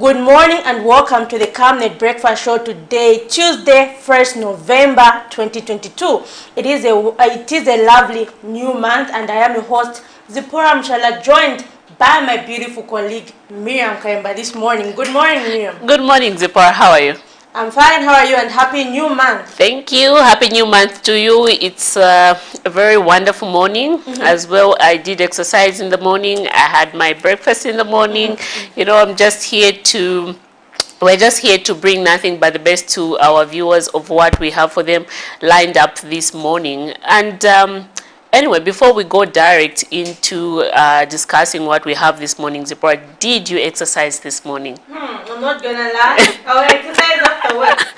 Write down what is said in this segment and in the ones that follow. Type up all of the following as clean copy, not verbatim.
Good morning and welcome to the Camnet Breakfast Show today, Tuesday, 1st November 2022. It is a lovely new month and I am your host, Zipporah Mshala, joined by my beautiful colleague, Miriam Kaimba this morning. Good morning, Miriam. Good morning, Zipporah. How are you? I'm fine. How are you? And happy new month. Thank you. Happy new month to you. It's a very wonderful morning as well. I did exercise in the morning. I had my breakfast in the morning. You know, we're just here to bring nothing but the best to our viewers of what we have for them lined up this morning. And anyway, before we go direct into discussing what we have this morning, Zipporah, did you exercise this morning? I'm not gonna lie. I will exercise after work.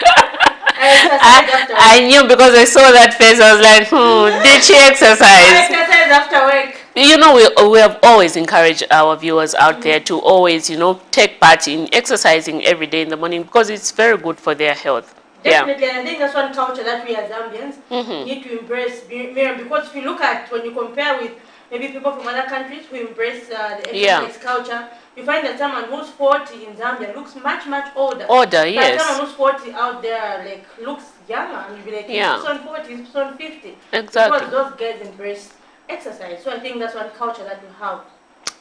I knew because I saw that face. I was like, did she exercise? I exercise after work. You know, we have always encouraged our viewers out there to always, take part in exercising every day in the morning because it's very good for their health. Definitely, and I think that's one culture that we as Zambians need to embrace, Miriam, because if you look at, when you compare with maybe people from other countries who embrace the exercise culture, you find that someone who's 40 in Zambia looks much, much older. Yes. But someone who's 40 out there, looks younger, and you'll be like, he's on 40, he's on 50. Exactly. Because those guys embrace exercise. So I think that's one culture that we have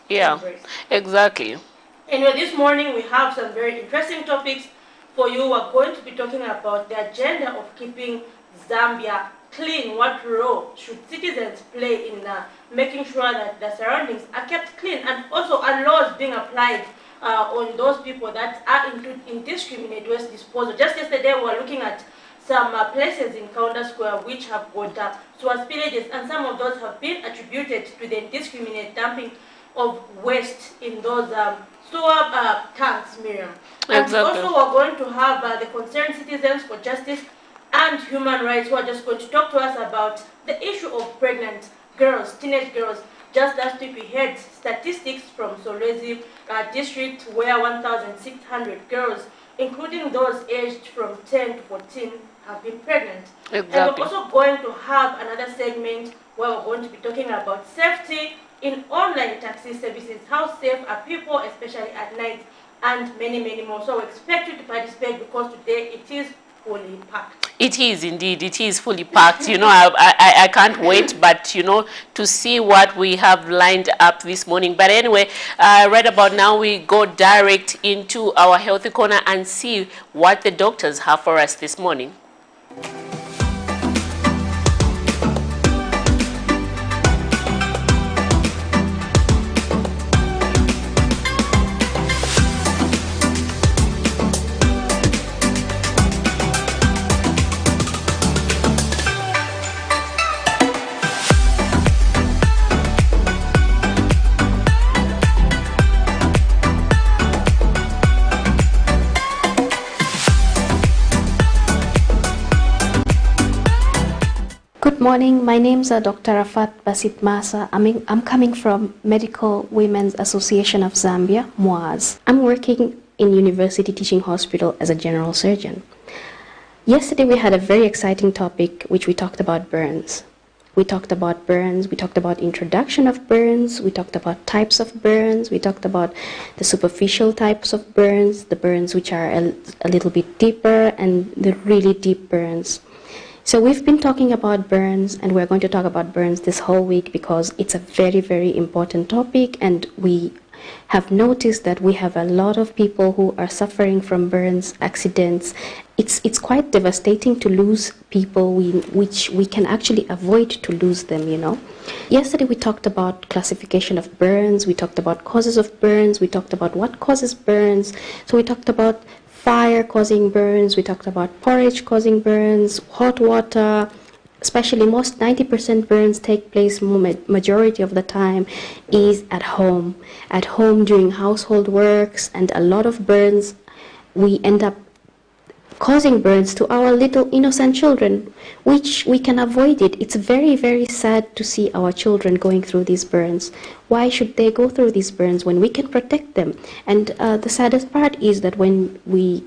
to embrace. Exactly. Anyway, this morning we have some very interesting topics for you. We're going to be talking about the agenda of keeping Zambia clean. What role should citizens play in making sure that the surroundings are kept clean, and also are laws being applied on those people that are into indiscriminate waste disposal. Just yesterday we were looking at some places in Kaunda Square which have got sewer spillages, and some of those have been attributed to the indiscriminate dumping of waste in those sewer tanks, Miriam. And also we're going to have the Concerned Citizens for Justice and Human Rights who are just going to talk to us about the issue of pregnant girls, teenage girls. Just last week we had statistics from Solwezi district where 1,600 girls, including those aged from 10 to 14, have been pregnant. And we're also going to have another segment where we're going to be talking about safety in online taxi services. How safe are people, especially at night, and many, many more. So we expect you to participate because today it is fully packed. It is indeed. It is fully packed. I can't wait, but, to see what we have lined up this morning. But anyway, right about now, we go direct into our Healthy Corner and see what the doctors have for us this morning. Good morning. My name's Dr. Rafat Basit Masa. I'm coming from Medical Women's Association of Zambia, MWAZ. I'm working in University Teaching Hospital as a general surgeon. Yesterday we had a very exciting topic which we talked about burns. We talked about burns, we talked about introduction of burns, we talked about types of burns, we talked about the superficial types of burns, the burns which are a little bit deeper, and the really deep burns. So we've been talking about burns, and we're going to talk about burns this whole week because it's a very, very important topic, and we have noticed that we have a lot of people who are suffering from burns accidents. It's quite devastating to lose people which we can actually avoid to lose them, Yesterday we talked about classification of burns, we talked about causes of burns, we talked about what causes burns. So we talked about fire causing burns, we talked about porridge causing burns, hot water, especially most 90% burns take place majority of the time is at home during household works, and a lot of burns, we end up causing burns to our little innocent children, which we can avoid it. It's very, very sad to see our children going through these burns. Why should they go through these burns when we can protect them? And the saddest part is that when we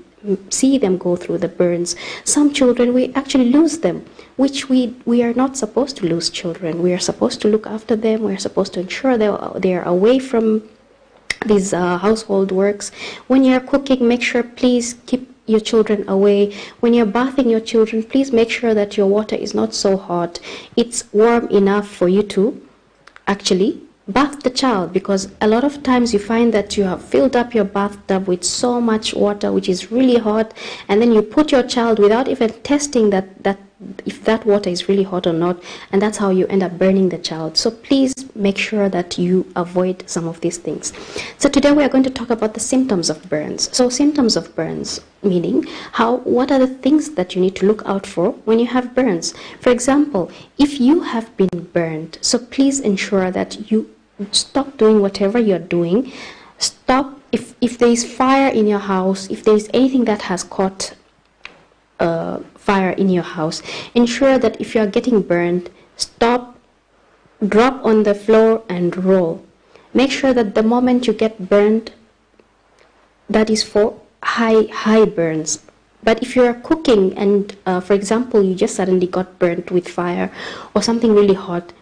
see them go through the burns, some children, we actually lose them, which we are not supposed to lose children. We are supposed to look after them. We are supposed to ensure they are away from household works. When you're cooking, make sure please keep your children away. When you're bathing your children, please make sure that your water is not so hot. It's warm enough for you to actually bath the child, because a lot of times you find that you have filled up your bathtub with so much water which is really hot, and then you put your child without even testing that if that water is really hot or not, and that's how you end up burning the child. So please make sure that you avoid some of these things. So today we are going to talk about the symptoms of burns. So symptoms of burns, meaning what are the things that you need to look out for when you have burns. For example, if you have been burned, so please ensure that you stop doing whatever you're doing. Stop if there is fire in your house, if there is anything that has caught fire in your house, ensure that if you are getting burned, stop, drop on the floor and roll. Make sure that the moment you get burned, that is for high burns. But if you're cooking and for example you just suddenly got burnt with fire or something really hot,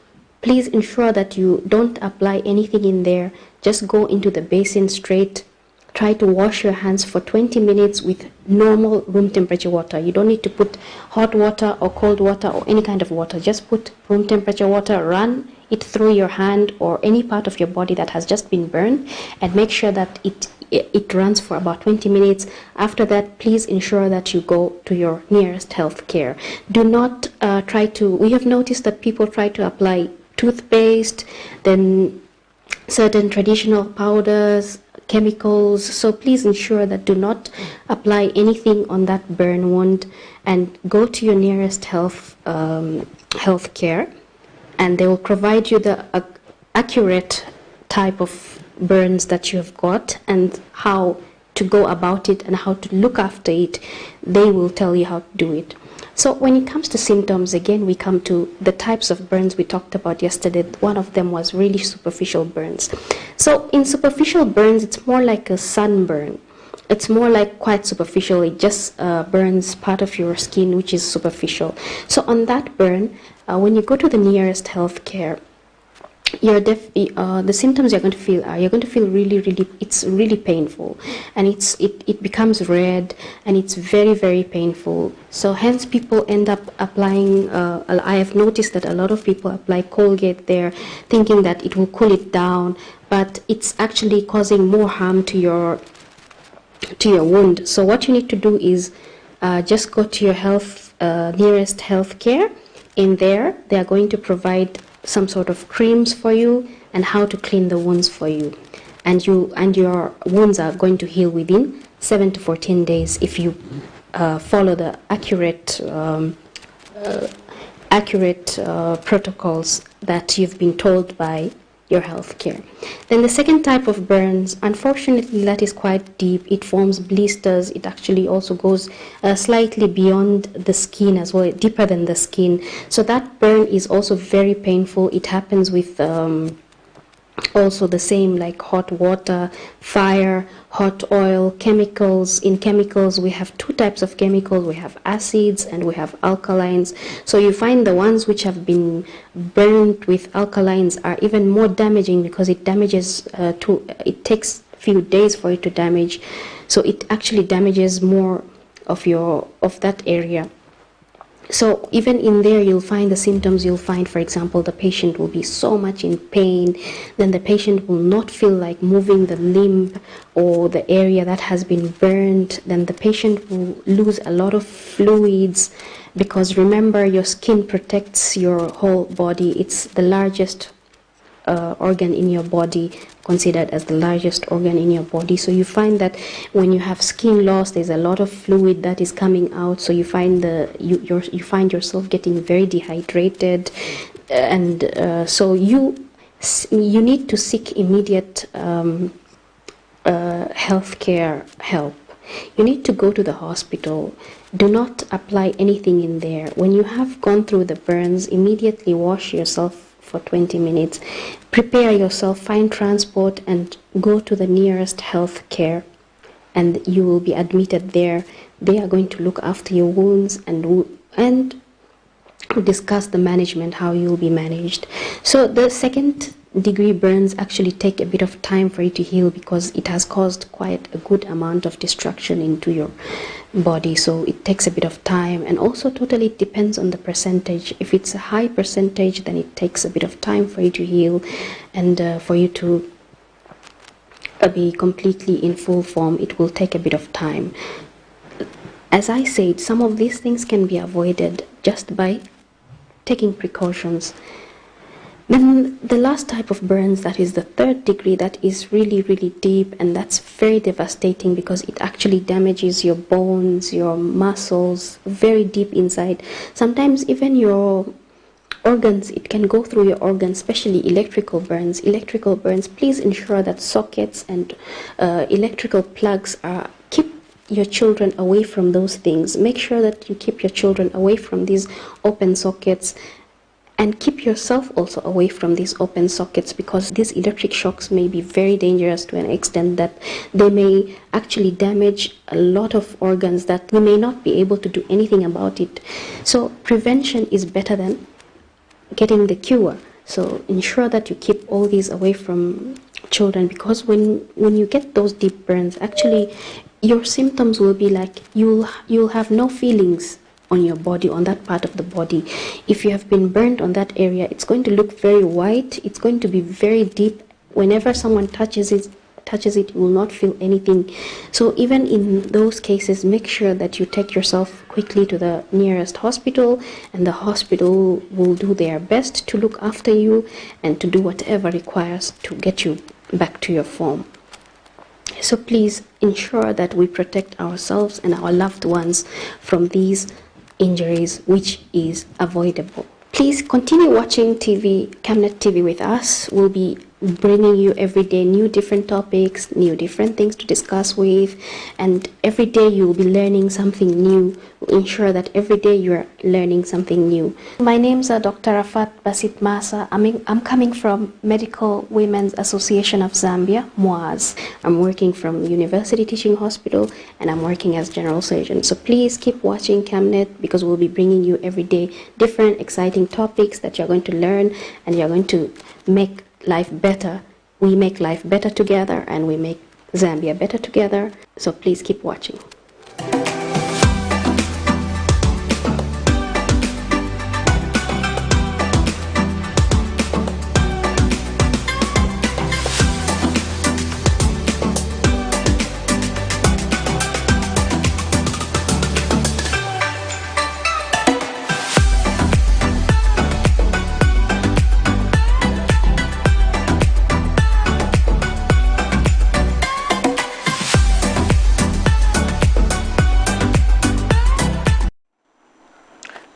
please ensure that you don't apply anything in there. Just go into the basin straight. Try to wash your hands for 20 minutes with normal room temperature water. You don't need to put hot water or cold water or any kind of water. Just put room temperature water, run it through your hand or any part of your body that has just been burned, and make sure that it runs for about 20 minutes. After that, please ensure that you go to your nearest health care. Do not we have noticed that people try to apply toothpaste, then certain traditional powders, chemicals. So please ensure that do not apply anything on that burn wound, and go to your nearest health care, and they will provide you the accurate type of burns that you have got and how to go about it and how to look after it. They will tell you how to do it. So when it comes to symptoms, again, we come to the types of burns we talked about yesterday. One of them was really superficial burns. So in superficial burns, it's more like a sunburn. It's more like quite superficial. It just burns part of your skin, which is superficial. So on that burn, when you go to the nearest health care, the symptoms you're going to feel really, it's really painful, and it becomes red, and it's very, very painful. So hence people end up applying I have noticed that a lot of people apply Colgate there, thinking that it will cool it down, but it's actually causing more harm to your wound. So what you need to do is just go to your nearest health care. In there, they are going to provide some sort of creams for you and how to clean the wounds for you, and your wounds are going to heal within 7 to 14 days if you follow the accurate protocols that you've been told by your health care. Then the second type of burns, unfortunately, that is quite deep. It forms blisters. It actually also goes slightly beyond the skin as well, deeper than the skin. So that burn is also very painful. It happens with also the same, like hot water, fire, hot oil, chemicals. In chemicals, we have two types of chemicals. We have acids and we have alkalines. So you find the ones which have been burned with alkalines are even more damaging, because it damages it takes a few days for it to damage. So it actually damages more of that area. So even in there, you'll find the symptoms. You'll find, for example, the patient will be so much in pain. Then the patient will not feel like moving the limb or the area that has been burned. Then the patient will lose a lot of fluids, because remember, your skin protects your whole body. It's the largest organ in your body, considered as the largest organ in your body. So you find that when you have skin loss, there's a lot of fluid that is coming out. So you find you find yourself getting very dehydrated, and so you need to seek immediate healthcare help. You need to go to the hospital. Do not apply anything in there. When you have gone through the burns, immediately wash yourself for 20 minutes. Prepare yourself, find transport, and go to the nearest health care, and you will be admitted there. They are going to look after your wounds and discuss the management, how you will be managed. So the second degree burns actually take a bit of time for it to heal because it has caused quite a good amount of destruction into your body, so it takes a bit of time. And also totally it depends on the percentage. If it's a high percentage, then it takes a bit of time for you to heal and for you to be completely in full form. It will take a bit of time. As I said, some of these things can be avoided just by taking precautions. Then the last type of burns, that is the third degree, that is really, really deep, and that's very devastating because it actually damages your bones, your muscles, very deep inside. Sometimes even your organs, it can go through your organs, especially electrical burns. Electrical burns, please ensure that sockets and electrical plugs keep your children away from those things. Make sure that you keep your children away from these open sockets, and keep yourself also away from these open sockets, because these electric shocks may be very dangerous to an extent that they may actually damage a lot of organs that we may not be able to do anything about it. So prevention is better than getting the cure. So ensure that you keep all these away from children, because when you get those deep burns, actually your symptoms will be like you'll have no feelings on your body, on that part of the body. If you have been burned on that area, it's going to look very white, it's going to be very deep. Whenever someone touches it, you will not feel anything. So even in those cases, make sure that you take yourself quickly to the nearest hospital, and the hospital will do their best to look after you and to do whatever requires to get you back to your form. So please ensure that we protect ourselves and our loved ones from these injuries, which is avoidable. Please continue watching Camnet TV with us. We'll be bringing you every day new different topics, new different things to discuss with, and every day you will be learning something new. We'll ensure that every day you're learning something new. My name's Dr. Rafat Basit Masa. I'm coming from Medical Women's Association of Zambia, MWAS. I'm working from University Teaching Hospital, and I'm working as general surgeon. So please keep watching Camnet, because we'll be bringing you every day different exciting topics that you're going to learn, and you're going to make life better. We make life better together, and we make Zambia better together. So please keep watching.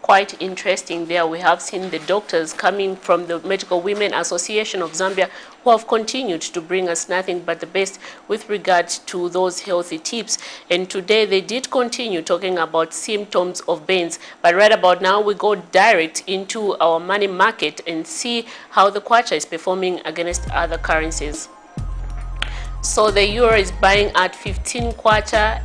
Quite interesting there. We have seen the doctors coming from the Medical Women Association of Zambia, who have continued to bring us nothing but the best with regard to those healthy tips. And today they did continue talking about symptoms of burns. But right about now, we go direct into our money market and see how the kwacha is performing against other currencies. So the euro is buying at 15 kwacha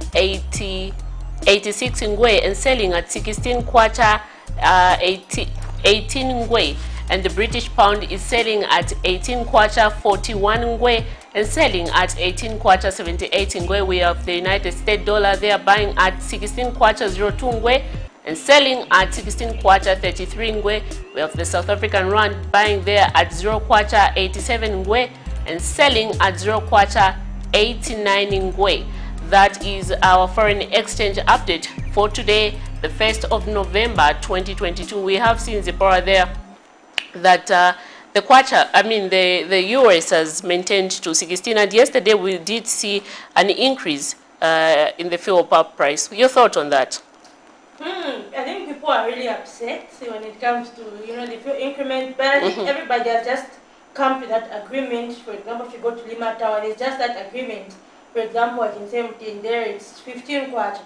86 ngwe, and selling at 16 kwacha 18 ngwe, and the British pound is selling at 18 kwacha 41 ngwe and selling at 18 kwacha 78 ngwe. We have the United States dollar there buying at 16 kwacha 02 ngwe and selling at 16 kwacha 33 ngwe. We have the South African rand buying there at 0 kwacha 87 ngwe and selling at 0 kwacha 89 ngwe. That is our foreign exchange update for today, the 1st of November 2022. We have seen Zipporah there that the kwacha, the US has maintained to 16, and yesterday we did see an increase in the fuel pump price. Your thought on that? I think people are really upset when it comes to the fuel increment, but I think everybody has just come to that agreement. For example, if you go to Lima Tower, there's just that agreement. For example, I can say there it's 15 kwacha.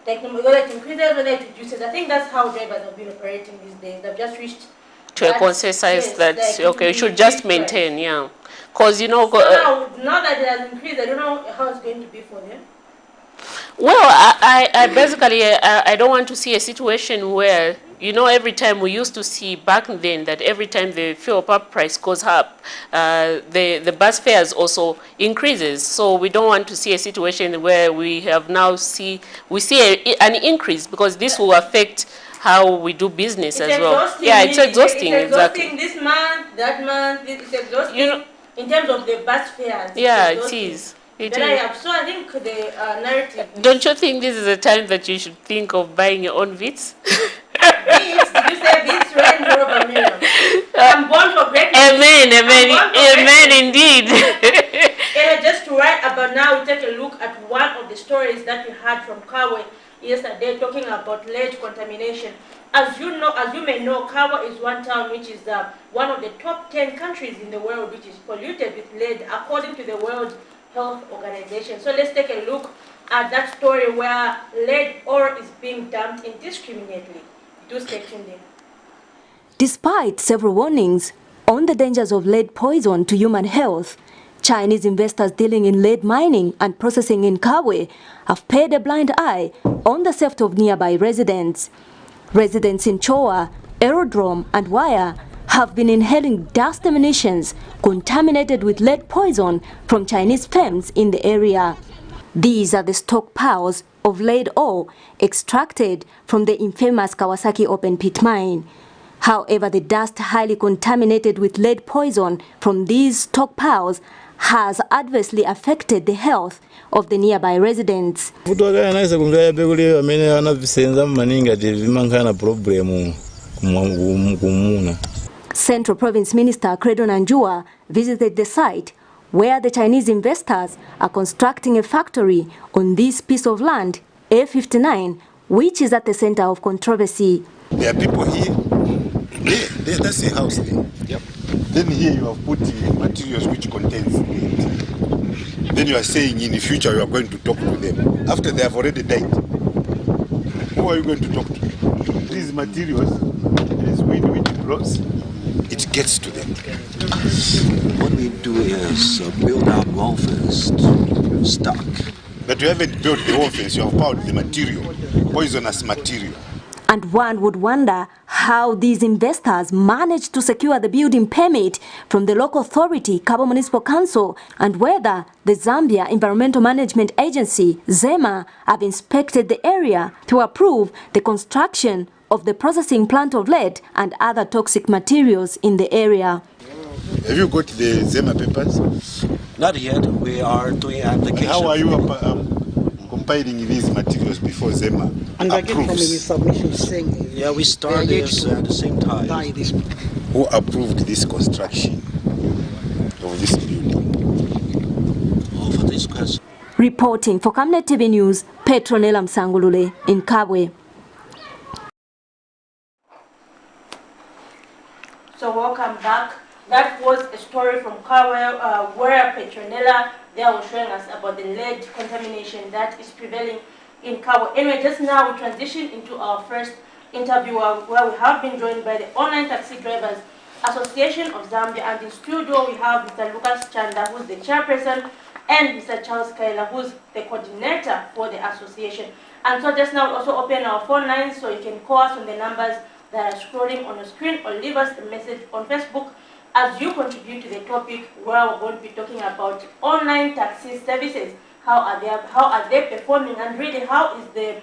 Like whether it increases, whether it reduces. I think that's how drivers have been operating these days. They've just reached to a consensus that okay, you should just maintain, yeah. Because so now that it has increased, I don't know how it's going to be for them. Well, I basically, I don't want to see a situation where, every time we used to see back then that every time the fuel pump price goes up, the bus fares also increases. So we don't want to see a situation where we have now see an increase, because this will affect how we do business as well. Exhausting. Yeah, it's exhausting. It's exhausting Exactly. this month, that month. It's exhausting in terms of the bus fares. Yeah, it is. It is. So I think the narrative. Don't you think this is a time that you should think of buying your own Vits? Beats? Did you say Beats, Range Rover, Miriam? I'm born for greatness. Amen, amen, indeed. And just right about now, we take a look at one of the stories that we had from Kawe yesterday, talking about lead contamination. As you may know, Kawa is one town which is one of the top 10 countries in the world which is polluted with lead, according to the World Health Organization. So let's take a look at that story where lead ore is being dumped indiscriminately. Do stay tuned in. Despite several warnings on the dangers of lead poison to human health, Chinese investors dealing in lead mining and processing in Kawe have paid a blind eye on the safety of nearby residents. Residents in Choa, Aerodrome and Waya have been inhaling dust emanations contaminated with lead poison from Chinese firms in the area. These are the stockpiles of lead ore extracted from the infamous Kawasaki open pit mine. However, the dust highly contaminated with lead poison from these stockpiles has adversely affected the health of the nearby residents. Central Province Minister Credo Nanjua visited the site where the Chinese investors are constructing a factory on this piece of land, A59, which is at the center of controversy. There are people here. That's a house there. Yep. Then here you have put materials which contains lead. Then you are saying in the future you are going to talk to them. After they have already died, who are you going to talk to? These materials, this wind which blows, it gets to them. What we do is build our wall fence stock. But you haven't built the wall fence, you have poured the material, poisonous material. And one would wonder how these investors managed to secure the building permit from the local authority, Cabo Municipal Council, and whether the Zambia Environmental Management Agency, ZEMA, have inspected the area to approve the construction of the processing plant of lead and other toxic materials in the area. Have you got the ZEMA papers? Not yet. We are doing application. How are you compiling these materials before ZEMA and again from the approves? submission saying Yeah, we started this at the same time. Who approved this construction of this building? Oh, for this question. Reporting for Camnet TV News, Petronella Msangulule in Kabwe. So welcome back. That was a story from Kawe where Petronella there was showing us about the lead contamination that is prevailing in Kawe. Anyway, just now we transition into our first interview where we have been joined by the Online Taxi Drivers Association of Zambia, and in studio we have Mr. Lucas Chanda, who's the chairperson, and Mr. Charles Kaila, who's the coordinator for the association. And so just now we also open our phone lines so you can call us on the numbers that are scrolling on your screen, or leave us a message on Facebook as you contribute to the topic where we're going to be talking about online taxi services. How are they performing, and really how is the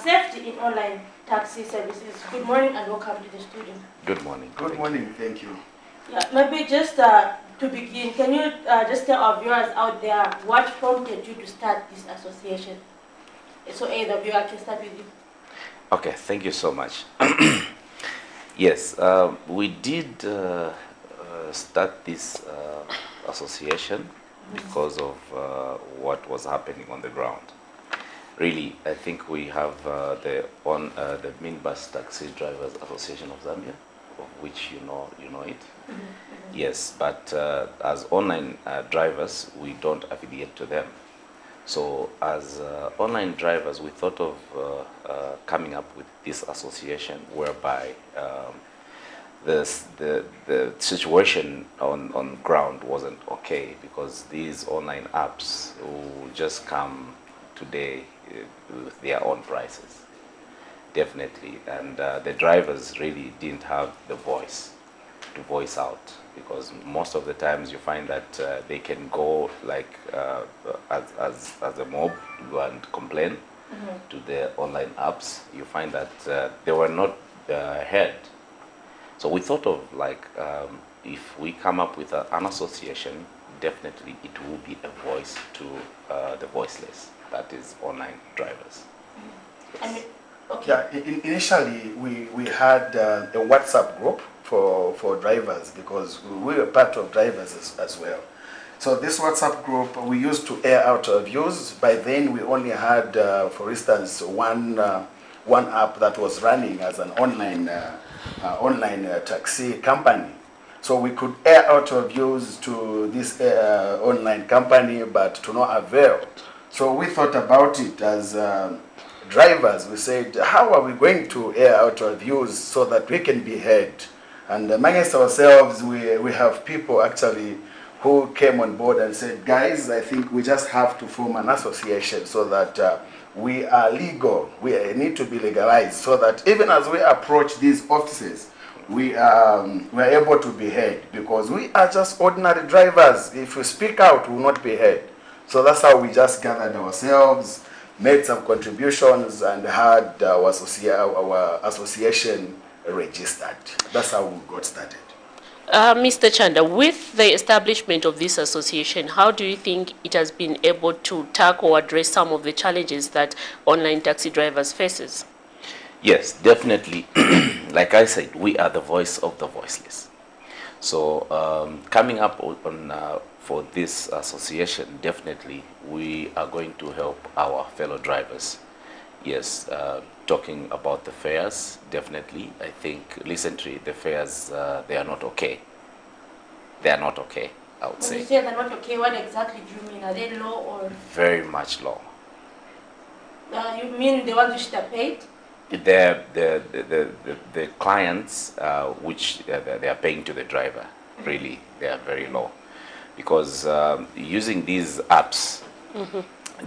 safety in online taxi services? Good morning and welcome to the studio. Good morning. Good morning, thank you. Yeah, maybe just to begin, can you just tell our viewers out there what prompted you to start this association? So either of you, I can start with you. Okay, thank you so much. Yes, we did start this association because of what was happening on the ground. Really, I think we have the Minibus Taxi Drivers Association of Zambia, of which you know it. Mm-hmm. Yes, but as online drivers, we don't affiliate to them. So as online drivers, we thought of coming up with this association whereby the situation on ground wasn't okay, because these online apps will just come today, with their own prices, definitely. And the drivers really didn't have the voice to voice out, because most of the times you find that they can go like as a mob to go and complain to the online apps. You find that they were not heard. So we thought of like if we come up with an association, definitely it will be a voice to the voiceless, that is online drivers. And okay. Yeah, initially we had a WhatsApp group for drivers, because we were part of drivers as well. So this WhatsApp group, we used to air out our views. By then we only had, for instance, one app that was running as an online taxi company. So we could air out our views to this online company, but to no avail. So we thought about it as drivers. We said, how are we going to air out our views so that we can be heard? And amongst ourselves, we have people actually who came on board and said, guys, I think we just have to form an association so that we are legal. We need to be legalized, so that even as we approach these offices, we are able to be heard, because we are just ordinary drivers. If we speak out, we will not be heard. So that's how we just gathered ourselves, made some contributions, and had our association registered. That's how we got started. Mr. Chanda, with the establishment of this association, how do you think it has been able to tackle or address some of the challenges that online taxi drivers faces? Yes, definitely. Like I said, we are the voice of the voiceless. So coming up on for this association, definitely we are going to help our fellow drivers. Yes, talking about the fares, definitely. I think recently the fares, they are not okay. They are not okay, I would say. When you say they're not okay, what exactly do you mean? Are they low or? Very much low. You mean the ones which are paid? The clients which they are paying to the driver, really, they are very low. Because using these apps,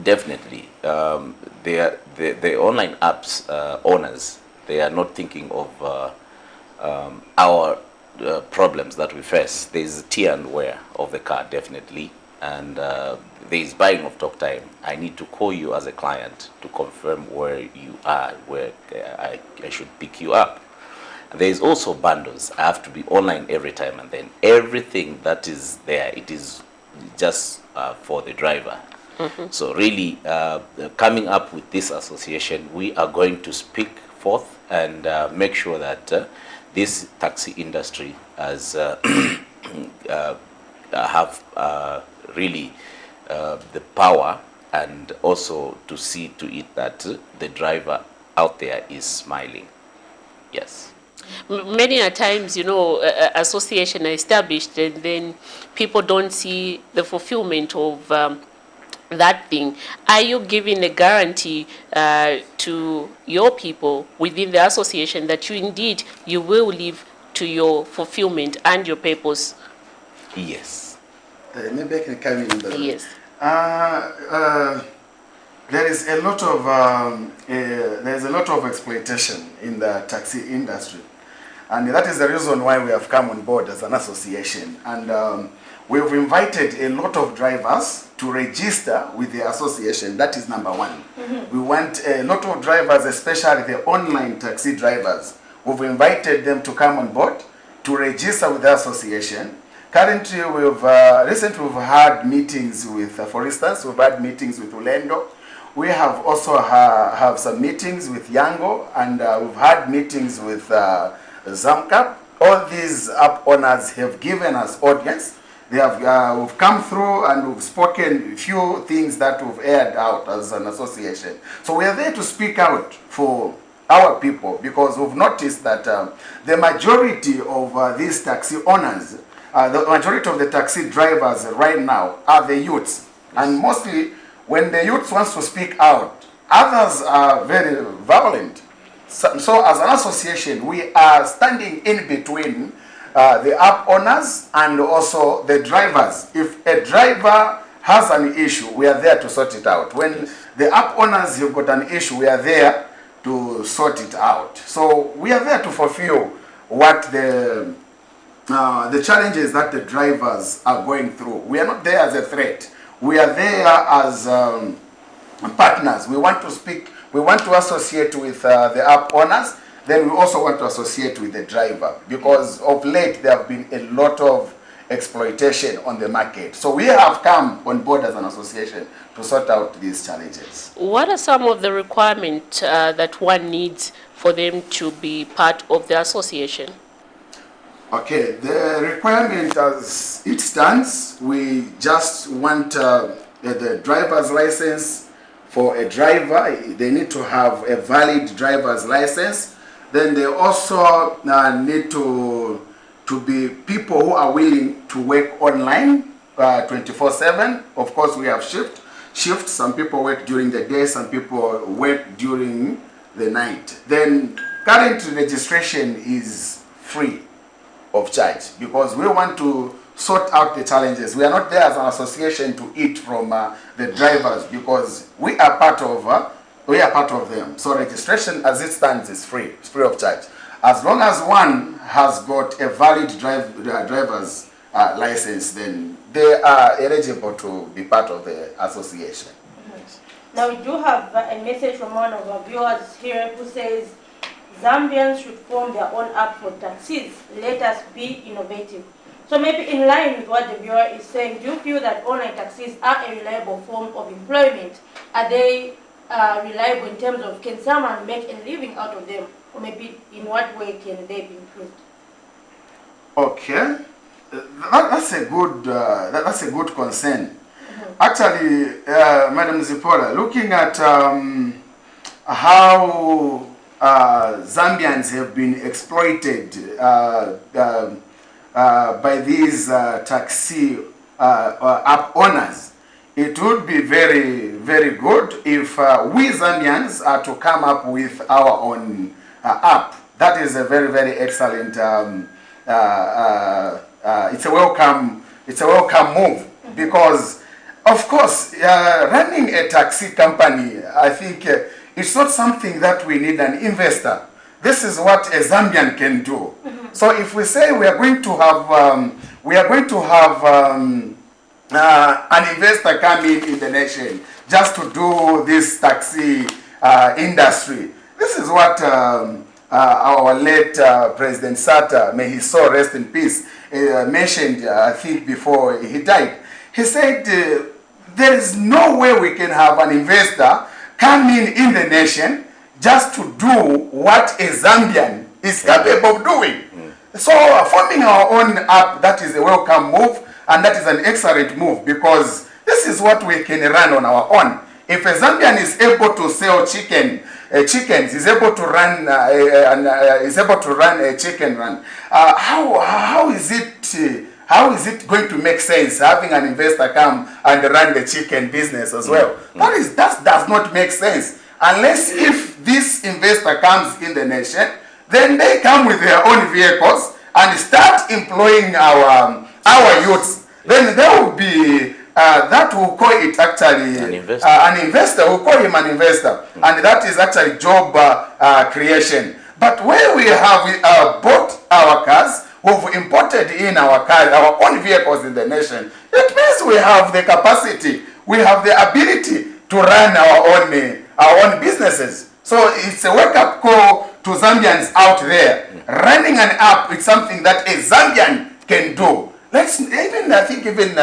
definitely, the online apps owners, they are not thinking of our problems that we face. There is tear and wear of the car, definitely, and there is buying of talk time. I need to call you as a client to confirm where you are, where I should pick you up. There is also bundles. I have to be online every time, and then everything that is there, it is just for the driver. So really, coming up with this association, we are going to speak forth and make sure that this taxi industry has have really the power, and also to see to it that the driver out there is smiling. Yes. Many a times, you know, association are established, and then people don't see the fulfillment of that thing. Are you giving a guarantee to your people within the association that you will live to your fulfillment and your purpose? Yes. Maybe I can come in. Yes. There is a lot of exploitation in the taxi industry, and that is the reason why we have come on board as an association. And we've invited a lot of drivers to register with the association. That is number one. We want a lot of drivers, especially the online taxi drivers. We've invited them to come on board to register with the association. Currently, recently we've had meetings with, for instance, we've had meetings with Ulendo. We have also have some meetings with Yango, and we've had meetings with Zamcap. All these app owners have given us audience. They have we've come through and we've spoken a few things that we've aired out as an association. So we are there to speak out for our people, because we've noticed that the majority of these taxi owners, the majority of the taxi drivers right now are the youths. And mostly when the youths wants to speak out, others are very violent. So as an association, we are standing in between the app owners and also the drivers. If a driver has an issue, we are there to sort it out. When the app owners, you've got an issue, we are there to sort it out. So we are there to fulfill what the challenges that the drivers are going through. We are not there as a threat. We are there as partners. We want to speak, we want to associate with the app owners, then we also want to associate with the driver, because of late there have been a lot of exploitation on the market. So we have come on board as an association to sort out these challenges. What are some of the requirements that one needs for them to be part of the association? Okay, the requirement as it stands, we just want the driver's license. For a driver, they need to have a valid driver's license. Then they also need to be people who are willing to work online 24/7. Of course, we have shifts. Some people work during the day, some people work during the night. Then current registration is free of charge, because we want to sort out the challenges. We are not there as an association to eat from the drivers, because we are part of them. So registration as it stands is free. It's free of charge. As long as one has got a valid driver's license, then they are eligible to be part of the association. Now we do have a message from one of our viewers here who says, Zambians should form their own app for taxis. Let us be innovative. So maybe in line with what the viewer is saying, do you feel that online taxis are a reliable form of employment? Are they reliable in terms of, can someone make a living out of them? Or maybe in what way can they be improved? Okay, that's a good concern. Actually, Madam Zipporah, looking at how Zambians have been exploited by these taxi app owners, it would be very, very good if we Zambians are to come up with our own app. That is a very, very excellent. It's a welcome move, because, of course, running a taxi company, I think it's not something that we need an investor. This is what a Zambian can do. So if we say we are going to have an investor come in the nation just to do this taxi industry, this is what our late President Sata, may his soul rest in peace, mentioned, I think, before he died. He said, there is no way we can have an investor come in the nation just to do what a Zambian is capable of doing. So forming our own app, that is a welcome move, and that is an excellent move, because this is what we can run on our own. If a Zambian is able to sell chickens, is able to run a chicken run, how is it going to make sense having an investor come and run the chicken business as well? That does not make sense. Unless if this investor comes in the nation, then they come with their own vehicles and start employing our youths. Then there will be, that will call it actually an investor. We'll call him an investor. And that is actually job creation. But where we have bought our cars, we've imported in our cars, our own vehicles in the nation, it means we have the capacity, we have the ability to run our own businesses. So it's a wake-up call to Zambians out there. Running an app is something that a Zambian can do. I think even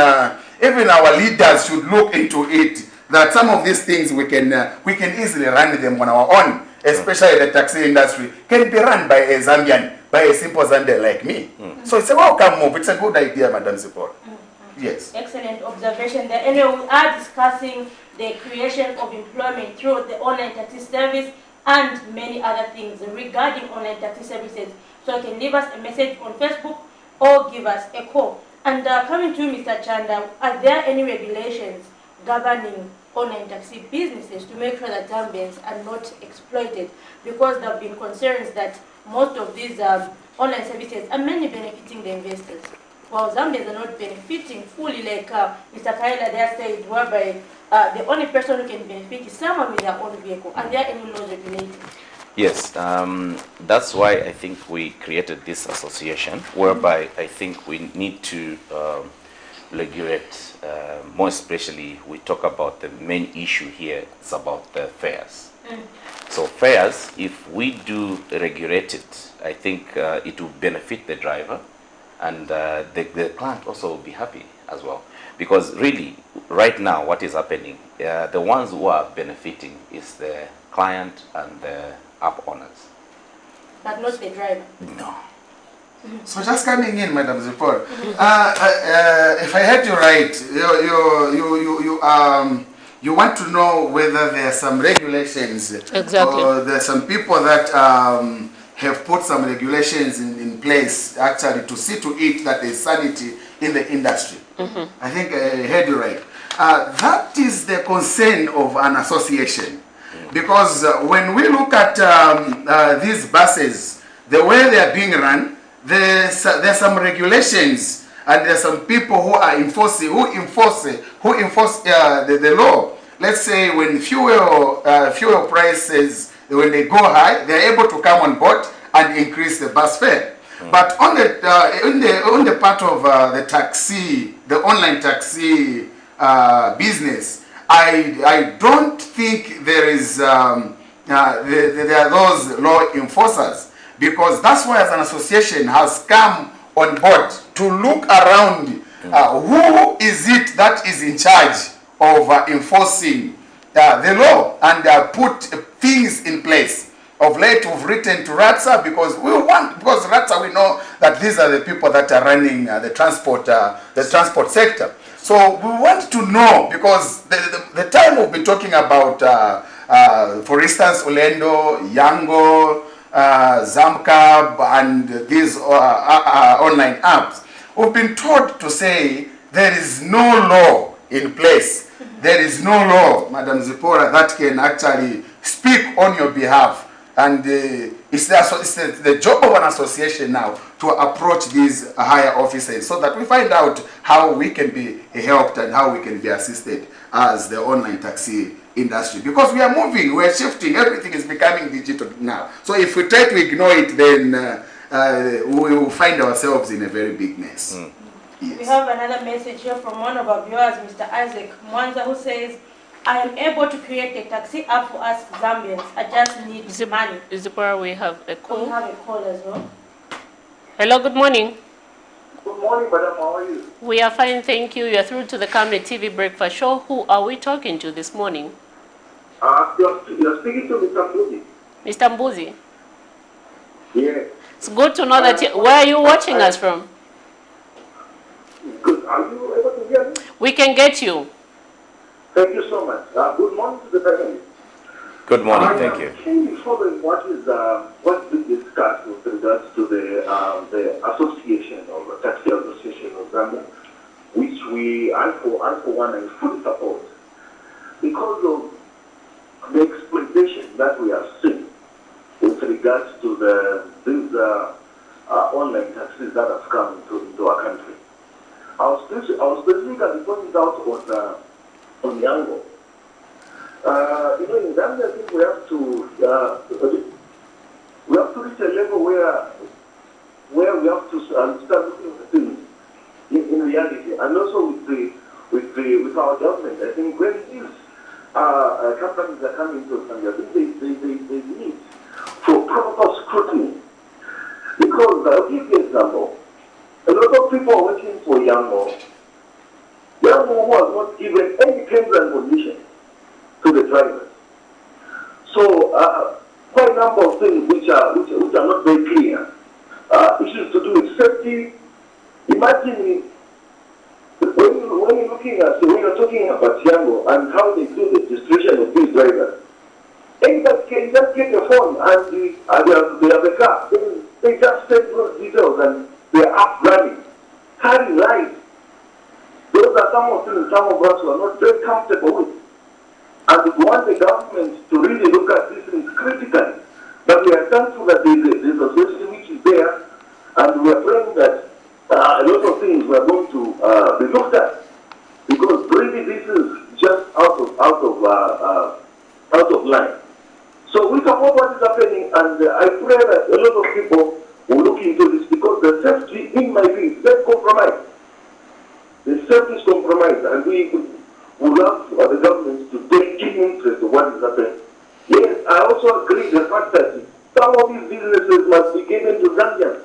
our leaders should look into it, that some of these things we can easily run them on our own, especially the taxi industry can be run by a Zambian, by a simple Zambian like me. So it's a welcome move. It's a good idea, Madam Zipporah. Yes. Excellent observation there. Anyway, we are discussing the creation of employment through the online taxi service and many other things regarding online taxi services. So you can leave us a message on Facebook or give us a call. And coming to Mr. Chanda, are there any regulations governing online taxi businesses to make sure that Zambians are not exploited? Because there have been concerns that most of these online services are mainly benefiting the investors. while Zambians are not benefiting fully, like Mr. Kaila there said, whereby the only person who can benefit is someone with their own vehicle, and there are any laws regulating. Yes, that's why I think we created this association, whereby I think we need to regulate, more especially we talk about the main issue here, it's about the fares. So fares, if we do regulate it, I think it will benefit the driver, and the client also will be happy as well. Because really, right now, what is happening, the ones who are benefiting is the client and the app owners. But not the driver. No. So just coming in, Madam Zipporah, if I heard you right, you want to know whether there are some regulations, Exactly. or there are some people that have put some regulations in place actually to see to it that there is sanity in the industry. I think I heard you right. That is the concern of an association. Because when we look at these buses, the way they are being run, there are some regulations, and there are some people who are enforcing, who enforce the law. Let's say when fuel prices, when they go high, they are able to come on board and increase the bus fare. But on the part of the taxi, the online taxi business, I don't think there is there are those law enforcers, because that's why as an association has come on board to look around who is it that is in charge of enforcing the law, and put things in place. Of late, we've written to RATSA because RATSA, we know that these are the people that are running the transport sector. So we want to know, because the time we'll be talking about, for instance, Orlando, Yango, Zamcab, and these online apps, we've been told to say there is no law in place. There is no law, Madam Zipporah, that can actually speak on your behalf. And it's the job of an association now to approach these higher officers so that we find out how we can be helped and how we can be assisted as the online taxi industry. Because we are moving, we are shifting, everything is becoming digital now. So if we try to ignore it, then we will find ourselves in a very big mess. Yes. We have another message here from one of our viewers, Mr. Isaac Mwanza, who says, I am able to create a taxi app for us Zambians. I just need money. Zipporah, we have a call. We have a call as well. Hello, good morning. Good morning, madam. How are you? We are fine, thank you. You are through to the Camnet TV Breakfast Show. Who are we talking to this morning? You're speaking to Mr. Mbuzi. Mr. Mbuzi? Yes. It's good to know that where are you watching us from? Good. Are you able to hear me? We can get you. Thank you so much. Good morning to the family. Good morning, thank you. Can you follow what's been discussed with regards to the association of the Taxi Association of Zambia, which I for one, I fully support, because of the exploitation that we have seen with regards to these online taxis that have come into our country. I was specifically pointing out on Yango. In Zambia, I think we have to reach a level where we have to start looking at things in reality, and also with our government. I think when these companies are coming to Zambia, I think they need for proper scrutiny. Because I'll give you an example. A lot of people are waiting for Yango who has not given any terms and conditions to the drivers. So, quite a number of things which are not very clear. Issues to do with safety. Imagine when you're talking about Yango and how they do the distribution of these drivers. Anybody can just get a phone and they have a car. They just send those details and they're up running, carrying lives. Those are some of us who are not very comfortable with. And we want the government to really look at these things critically. But we are thankful that there's a solution which is there, and we are praying that a lot of things were going to be looked at, because really this is just out of line. So we support what is happening, and I pray that a lot of people will look into this, because the safety, in my view, is very compromised. The safety is compromised, and we would love the government to take keen interest in what is happening. Yes, I also agree with the fact that some of these businesses must be given to Zambians.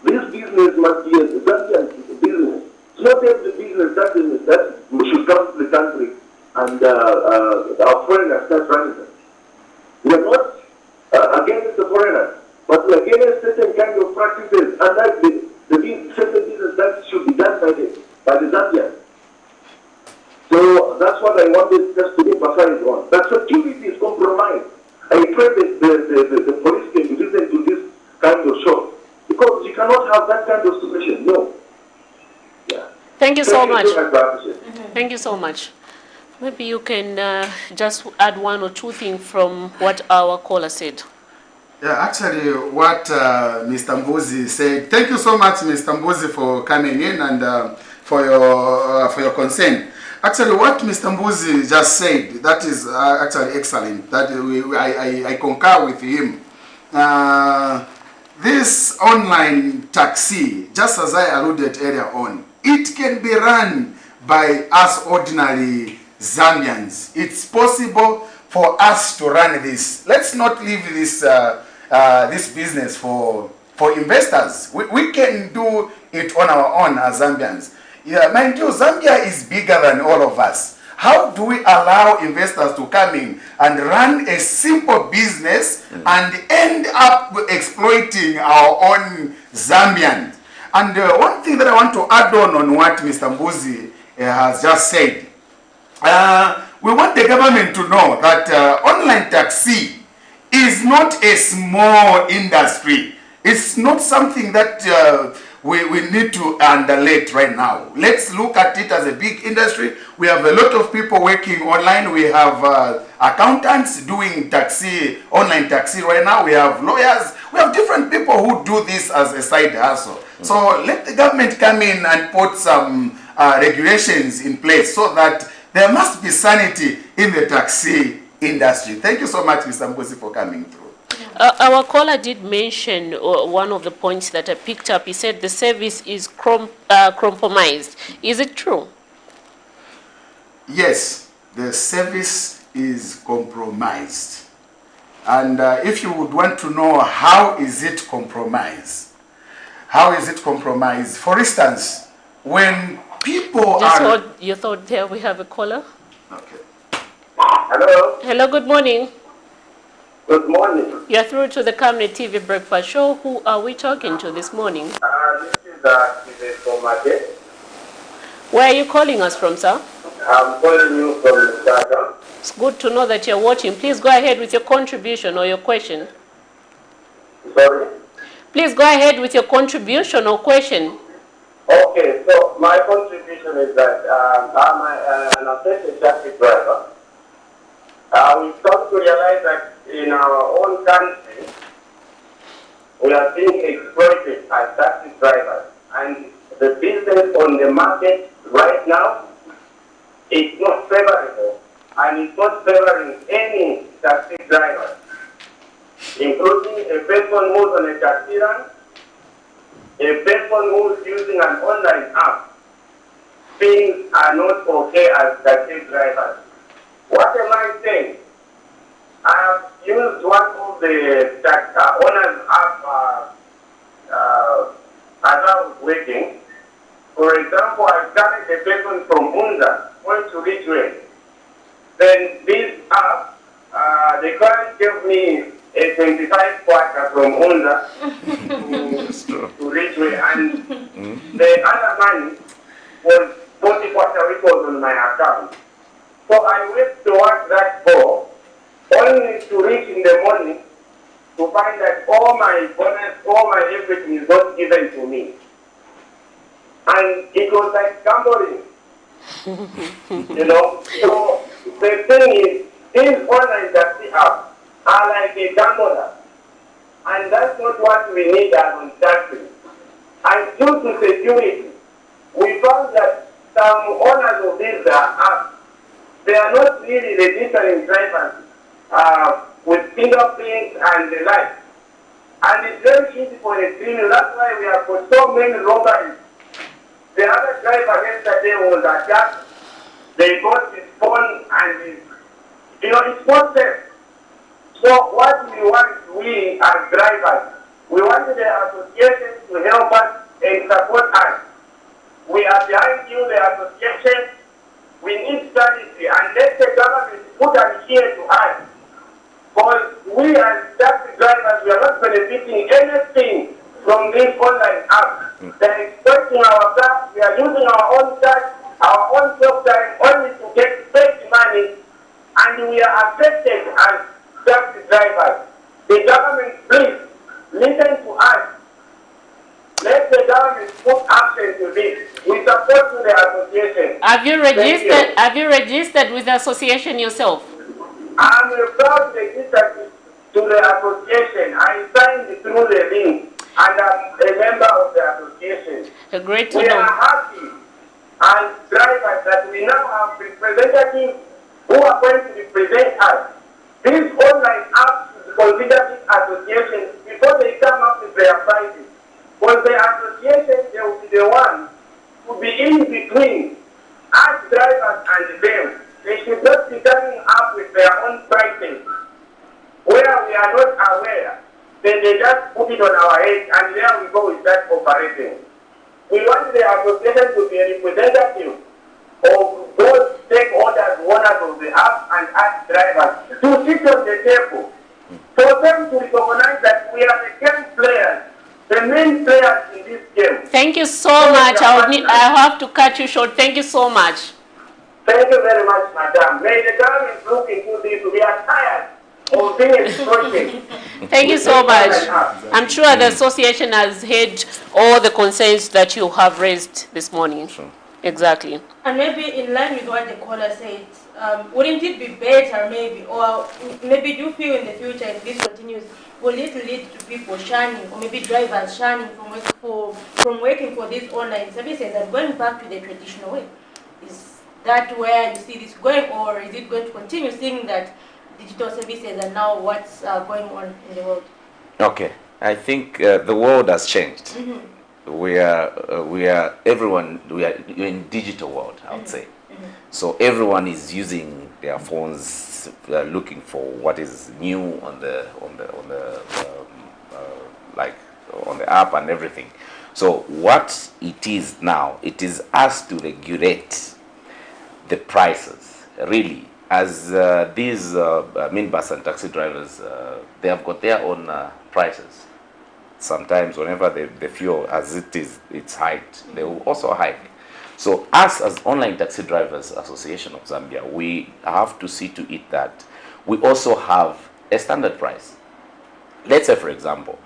This business must be a Zambian business. It's not every business that should come to the country and our foreigners start running them. We are not against the foreigners, but we are against certain kind of practices, and that's the certain business that should be done by the Zambians. So that's what I wanted just to emphasize on. That security is compromised. I pray that the police can listen to this kind of show, because you cannot have that kind of situation. No. Yeah. Thank you so much. Mm-hmm. Thank you so much. Maybe you can just add one or two things from what our caller said. Yeah, actually, what Mr. Mbuzi said. Thank you so much, Mr. Mbuzi, for coming in and for your concern. Actually, what Mr. Mbuzi just said, that is actually excellent. That I concur with him. This online taxi, just as I alluded earlier on, it can be run by us ordinary Zambians. It's possible for us to run this. Let's not leave this this business for investors. We can do it on our own as Zambians. Yeah, mind you, Zambia is bigger than all of us. How do we allow investors to come in and run a simple business and end up exploiting our own Zambians? And one thing that I want to add on what Mr. Mbuzi has just said, we want the government to know that online taxi is not a small industry. It's not something that we need to underrate right now. Let's look at it as a big industry. We have a lot of people working online. We have accountants doing taxi, online taxi right now. We have lawyers. We have different people who do this as a side hustle. So let the government come in and put some regulations in place so that there must be sanity in the taxi industry. Thank you so much, Mr. Mbuzi, for coming through. Our caller did mention one of the points that I picked up. He said the service is compromised. Is it true? Yes, the service is compromised. And if you would want to know how is it compromised, for instance, when people are... You thought there we have a caller? Okay. Hello. Hello, good morning. Good morning. You're through to the Camnet TV Breakfast Show. Who are we talking to this morning? This is from Mate. Where are you calling us from, sir? I'm calling you from Ghana. It's good to know that you're watching. Please go ahead with your contribution or your question. Sorry? Please go ahead with your contribution or question. Okay, so my contribution is that I'm an assistant taxi driver. We've come to realize that in our own country, we are being exploited as taxi drivers. And the business on the market right now is not favorable. And it's not favoring any taxi driver, including a person who's on a taxi run, a person who's using an online app. Things are not okay as taxi drivers. What am I saying? I have used one of the owners app as I was working. For example, I started a person from Unza going to Ridgeway. Then this app, the client gave me a 25 quarter from Unza to Ridgeway, and the other money was 40 quarter which was on my account. So I went towards that goal, only to reach in the morning to find that all my bonus, all my everything is not given to me. And it was like gambling. You know? So the thing is, these online taxi apps are like a gambler. And that's not what we need as on taxi. And due to security, we found that some owners of these apps, they are not really registering drivers with fingerprints and the like. And it's very easy for a criminal. That's why we have got so many robberies. The other driver yesterday was attacked. They got his phone and his, it's not safe. So what we want, we as drivers, we want the association to help us and support us. We are behind you, the association. We need strategy and let the government put an ear to us. Because we as taxi drivers, we are not benefiting anything from these online apps. They are exploiting our cars, we are using our own cars, our own self-time only to get fake money, and we are affected as taxi drivers. The government, please, listen to us. Let the government put action to this. We support the association. Have you registered? Have you registered with the association yourself? I'm proud to register to the association. I signed through the link, and I'm a member of the association. Great to We know. are happy as drivers that we now have representatives who are going to represent us. These online apps consider this association before they come up with their prices. For the association, they will be the one to be in between us drivers and them. They should not be coming up with their own prices where we are not aware. Then they just put it on our head, and there we go with that operating. We want the association to be a representative of those stakeholders, owners of the app and us drivers, to sit on the table, for them to recognize that we are the game players, the main players in this game. Thank you so much. I have to cut you short. Thank you so much. Thank you very much, madam. May the government look into this. We are tired of being exploited. Thank you so much. I'm sure the association has heard all the concerns that you have raised this morning. Sure. Exactly. And maybe in line with what the caller said, wouldn't it be better maybe, or maybe do you feel in the future if this continues, will it lead to people shunning, or maybe drivers shunning from working for these online services and going back to the traditional way? Is that where you see this going, or is it going to continue seeing that digital services are now what's going on in the world? Okay, I think the world has changed. Mm-hmm. We are in digital world, I would say. Mm-hmm. So everyone is using their phones, looking for what is new on the app and everything. So what it is now, it is us to regulate the prices, really. As these minibus and taxi drivers, they have got their own prices. Sometimes whenever the fuel, as it is, it's hiked, they will also hike. So us as Online Taxi Drivers Association of Zambia, we have to see to it that we also have a standard price. Let's say, for example,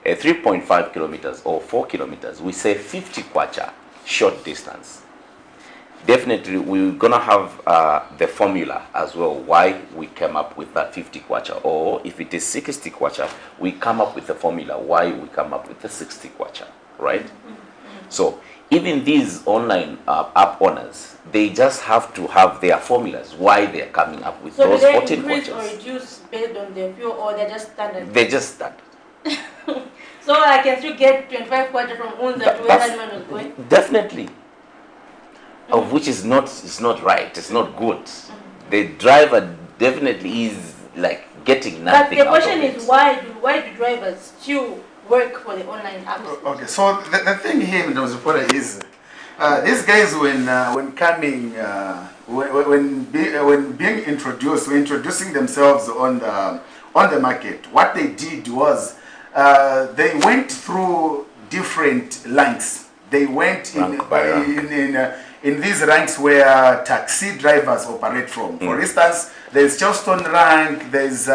a 3.5 kilometers or 4 kilometers, we say 50 kwacha short distance. Definitely, we're going to have the formula as well, why we came up with that 50 kwacha. Or if it is 60 kwacha, we come up with the formula, why we come up with the 60 kwacha, right? So even these online app owners, they just have to have their formulas, why they're coming up with those 14 kwacha. So do they increase or reduce based on the fuel, or they're just standard? They're just standard. So I can still get 25 kwacha from Unza to where that man was going? Definitely. Of which is not right, it's not good. The driver definitely is like getting nothing. But the question is, why do drivers still work for the online apps? Okay, so the thing here in Mzupora is these guys when coming when being introduced, introducing themselves on the market, what they did was they went through different ranks. They went in these ranks where taxi drivers operate from. For instance, there's Charleston rank, there's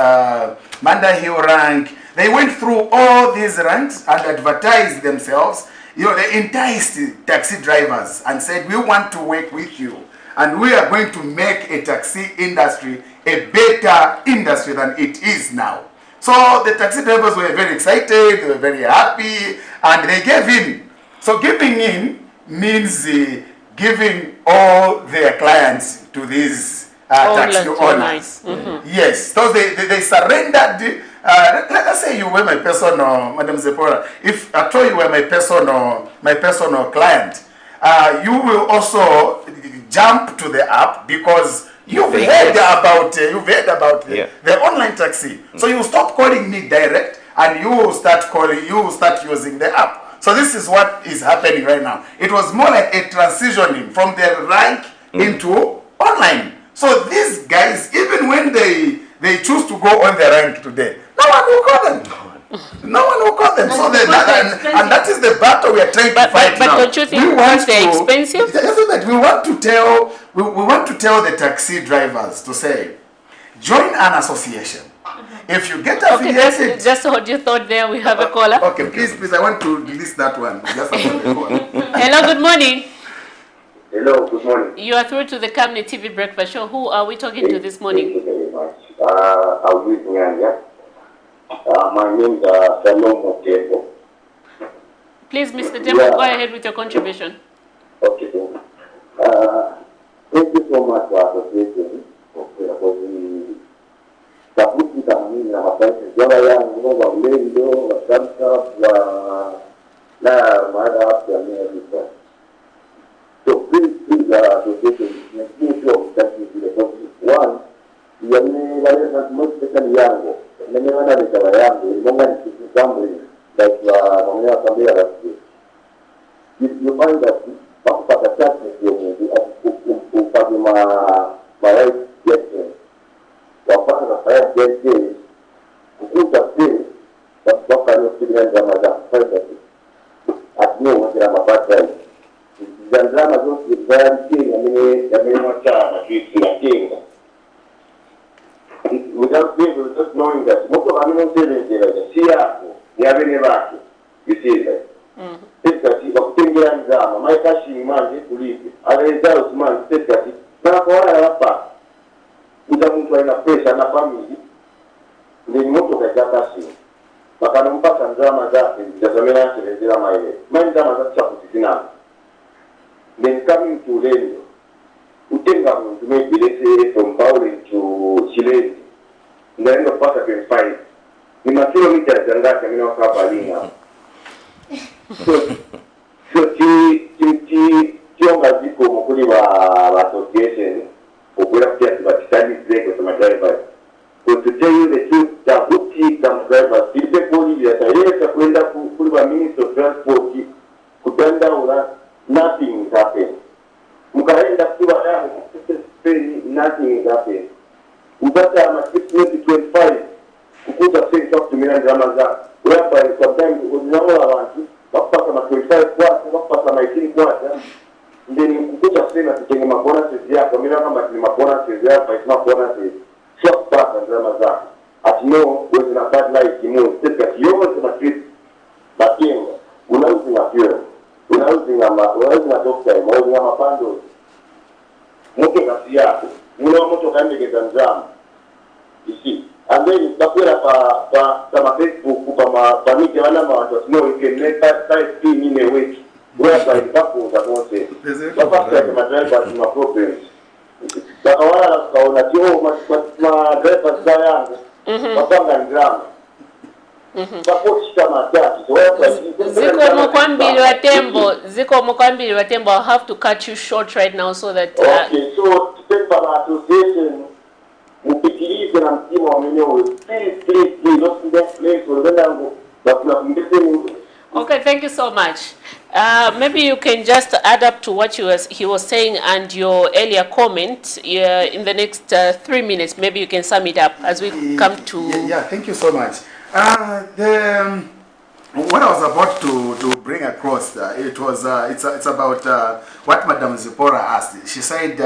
Manda Hill rank. They went through all these ranks and advertised themselves. You know, they enticed taxi drivers and said, we want to work with you, and we are going to make a taxi industry a better industry than it is now. So the taxi drivers were very excited, they were very happy, and they gave in So giving in means giving all their clients to these taxi owners. Yes, so they surrendered. Let's say you were my personal, Madam Zipporah. If at all you were my personal client, you will also jump to the app because you've heard about the online taxi. So you stop calling me direct and you will start using the app. So this is what is happening right now. It was more like a transitioning from the rank into online. So these guys, even when they choose to go on the rank today, no one will call them. No one will call them. So and that is the battle we are trying to fight now. But don't you think because they're expensive? We want to tell the taxi drivers to say, join an association. If you get affiliated... Okay, just hold your thought there. We have a caller. Okay, please, I want to release that one. Just about the caller. Hello, good morning. Hello, good morning. You are through to the Camnet TV Breakfast Show. Who are we talking to this morning? Thank you very much. I'm with Nyanja. My name is Salom Tembo. Please, Mr. Tembo, go ahead with your contribution. Okay, thank you so much for association. Tafuti kamini na mapaiti jawa yangu wa ulendo wa kamsa wa na maada hapo ya mea vita. So please association make sure that you do the one ya mea na most yangu na mea na jawa yangu imonga ni kitambo like mamea kambia rafiki. If you find that pakupata chance ndio mungu upate ma right gestion wapanga kaya jenge kukuta pili wapaka ni kibiranja maza faida atino wakira mabata zanzama zote zanzi yamene wachana kisi ya kinga without just knowing that moko amino sele si yako yabene baki you see that tekati wakutengera nzama maikashi imanje kulipi aleza usman tekati na kwa hapa uza mtu aina pesa na family ndi moto kajaka si bakana mpaka nzama zake jazamena kelezera maile mimi nzama zake chakutina then coming to Lendo utenga mtu maybe from Pauli to Chile ndaenda paka 25 ni makilomita zangaka mimi wakapa linga so tionga ziko mkuli wa association okwera pia tubatikani zeko za drivers. But to tell you the truth, tabuti kama drivers, ile poli ya tayari kwenda kuliwa Ministry of Transport kutenda ula nothing is happening. Mkaenda kuwa yangu nothing is happening. Upata ma 625 kukuta sasa kutumia drama za whereby sometimes unaona watu wapata ma 25 kwa wapata ma 18 kwa then kukuta sasa tutenge mabonuses yako mimi kama ni mabonuses yako is not bonuses short pass and drama za at no with a bad light you know step at you want to treat lakini unauzi na fuel unauzi na doctor unauzi na mapando mke kasi yako moto kaendekeza nzama you see and then takwera pa Facebook pa mike wana watu no you can make that type thing in a week whereby the people that don't say but after my drivers no problems bakawala kaona tio ma drivers za yangu wapanga drama Ziko Mokwambili wa Tembo, I'll have to cut you short right now so that okay, so Tembo association mupitilize na mtima wa mwenyewe please don't get place wenzangu okay, thank you so much. Maybe you can just add up to what he was saying and your earlier comment in the next 3 minutes. Maybe you can sum it up as we come to... Yeah, thank you so much. What I was about to bring across, it's about what Madam Zipporah asked. She said,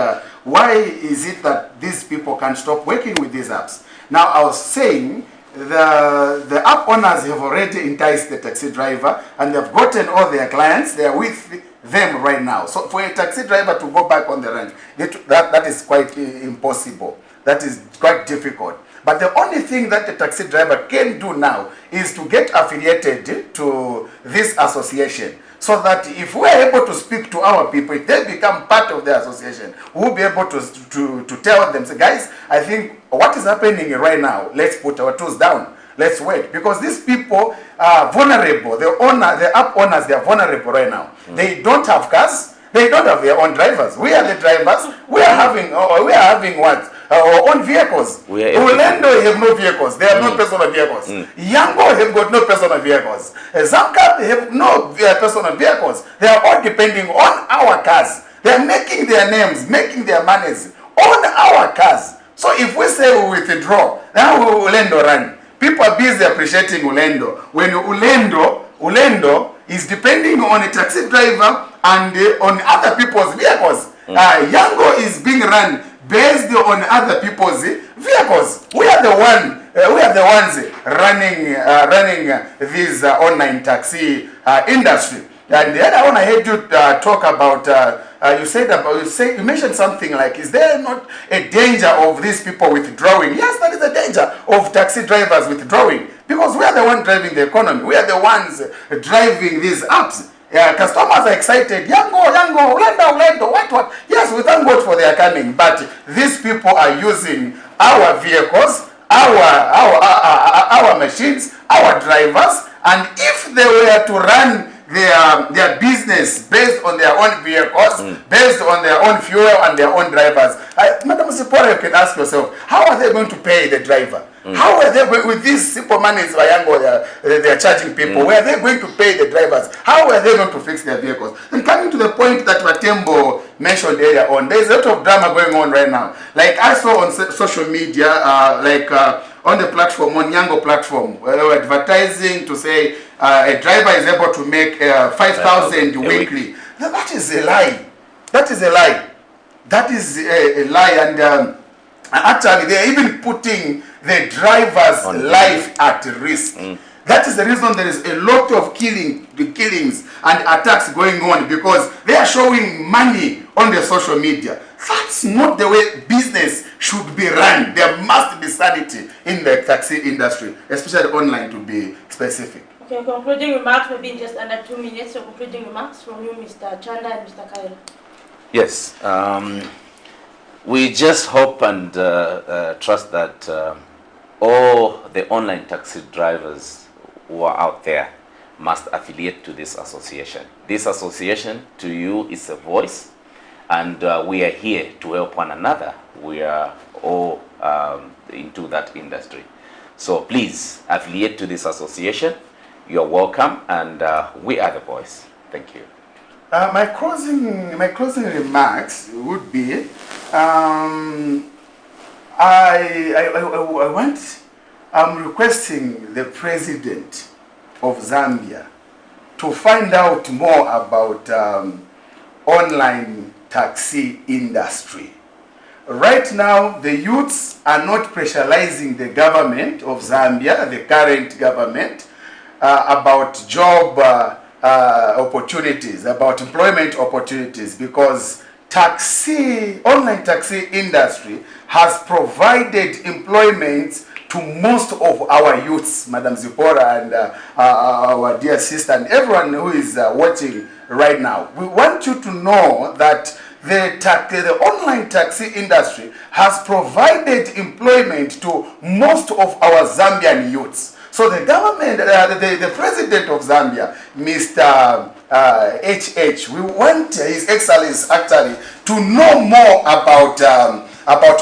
why is it that these people can't stop working with these apps? Now, I was saying the app owners have already enticed the taxi driver and they've gotten all their clients. They are with them right now. So for a taxi driver to go back on the rank, that is quite impossible. That is quite difficult. But the only thing that the taxi driver can do now is to get affiliated to this association so that if we are able to speak to our people, if they become part of the association, we'll be able to tell them, say, guys, I think what is happening right now, let's put our tools down. Let's wait, because these people are vulnerable. The app owners, they are vulnerable right now. They don't have cars. They don't have their own drivers. We are the drivers. We are having what? Our own vehicles. Orlando have no vehicles. They have no personal vehicles. Yango have got no personal vehicles. Zamka have no personal vehicles. They are all depending on our cars. They are making their names, making their monies on our cars. So if we say we withdraw, now we will Orlando run. People are busy appreciating Orlando. When Orlando is depending on a taxi driver and on other people's vehicles. Yango is being run based on other people's vehicles. We are the ones running this online taxi industry. And the other one I heard you talk about, you mentioned something like, is there not a danger of these people withdrawing? Yes, there is a danger of taxi drivers withdrawing, because we are the ones driving the economy. We are the ones driving these apps. Customers are excited. Yango, Orlando, what? Yes, we thank God for their coming, but these people are using our vehicles, our machines, our drivers, and if they were to run their business based on their own vehicles, based on their own fuel and their own drivers, Madam Sipora, you can ask yourself, how are they going to pay the driver? How are they going, with these simple monies they are charging people, where are they going to pay the drivers? How are they going to fix their vehicles? And coming to the point that Watembo mentioned earlier on, there is a lot of drama going on right now. Like I saw on social media, on the platform, on Yango platform, where they were advertising to say a driver is able to make 5,000 weekly. That is a lie. That is a lie. That is a lie. And actually, they are even putting the driver's life at risk. That is the reason there is a lot of killings and attacks going on, because they are showing money on the social media. That's not the way business should be run. There must be sanity in the taxi industry, especially online, to be specific. Okay, concluding remarks, maybe in just under 2 minutes. So concluding remarks from you, Mr. Chanda and Mr. Kaila. Yes, we just hope and trust that all the online taxi drivers who are out there must affiliate to this association. This association, to you, is a voice, and we are here to help one another. We are all into that industry. So please affiliate to this association. You're welcome, and we are the voice. Thank you. My closing remarks would be, I'm requesting the president of Zambia to find out more about online taxi industry. Right now, the youths are not pressurizing the government of Zambia, the current government, about job opportunities, about employment opportunities, because online taxi industry has provided employment to most of our youths, Madam Zipora and our dear sister and everyone who is watching right now. We want you to know that the online taxi industry has provided employment to most of our Zambian youths. So the government, the president of Zambia, Mr. HH, we want His Excellency actually to know more about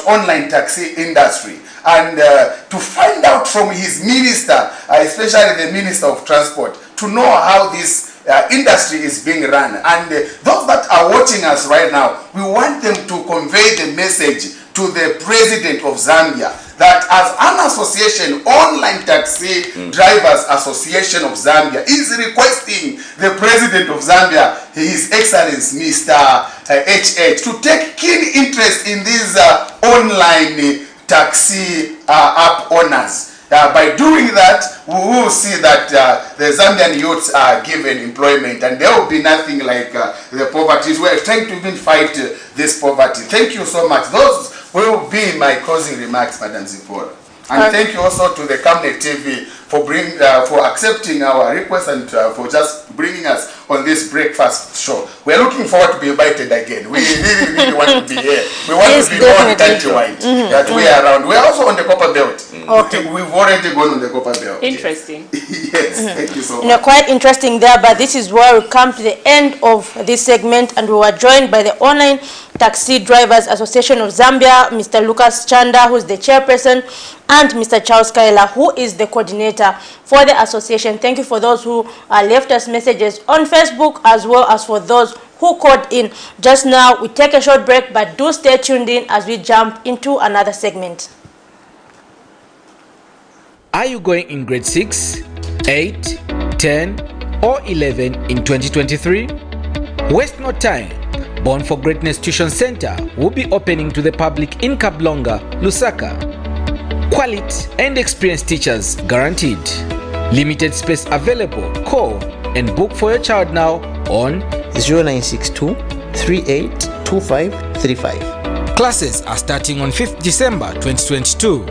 online taxi industry, and to find out from his minister, especially the Minister of Transport, to know how this industry is being run. And those that are watching us right now, we want them to convey the message to the president of Zambia that as an association, Online Taxi Drivers Association of Zambia is requesting the president of Zambia, His Excellency Mr. HH, to take keen interest in these online taxi app owners. By doing that, we will see that the Zambian youths are given employment, and there will be nothing like the poverty. We are trying to even fight this poverty. Thank you so much. Those will be my closing remarks, Madam Zipora. And thank you also to the Camnet TV for accepting our request and for just bringing us on this breakfast show. We're looking forward to be invited again. We really want to be here. We want Yes, to be more definitely. countrywide. That we are around. We're also on the Copper Belt. Okay. We've already gone on the Copper Belt. Interesting. Yes, thank you so You much. know, quite interesting there, but this is where we come to the end of this segment, and we were joined by the Online Taxi Drivers Association of Zambia, Mr. Lucas Chanda, who is the chairperson, and Mr. Charles Kaila, who is the coordinator for the association. Thank you for those who left us messages on Facebook, as well as for those who called in just now. We take a short break, but do stay tuned in as we jump into another segment. Are you going in grade 6, 8, 10 or 11 in 2023? Waste no time. Born for Greatness Tuition Center will be opening to the public in Kablonga, Lusaka. Quality and experienced teachers guaranteed. Limited space available. Call and book for your child now on 0962 382535. Classes are starting on 5th December 2022.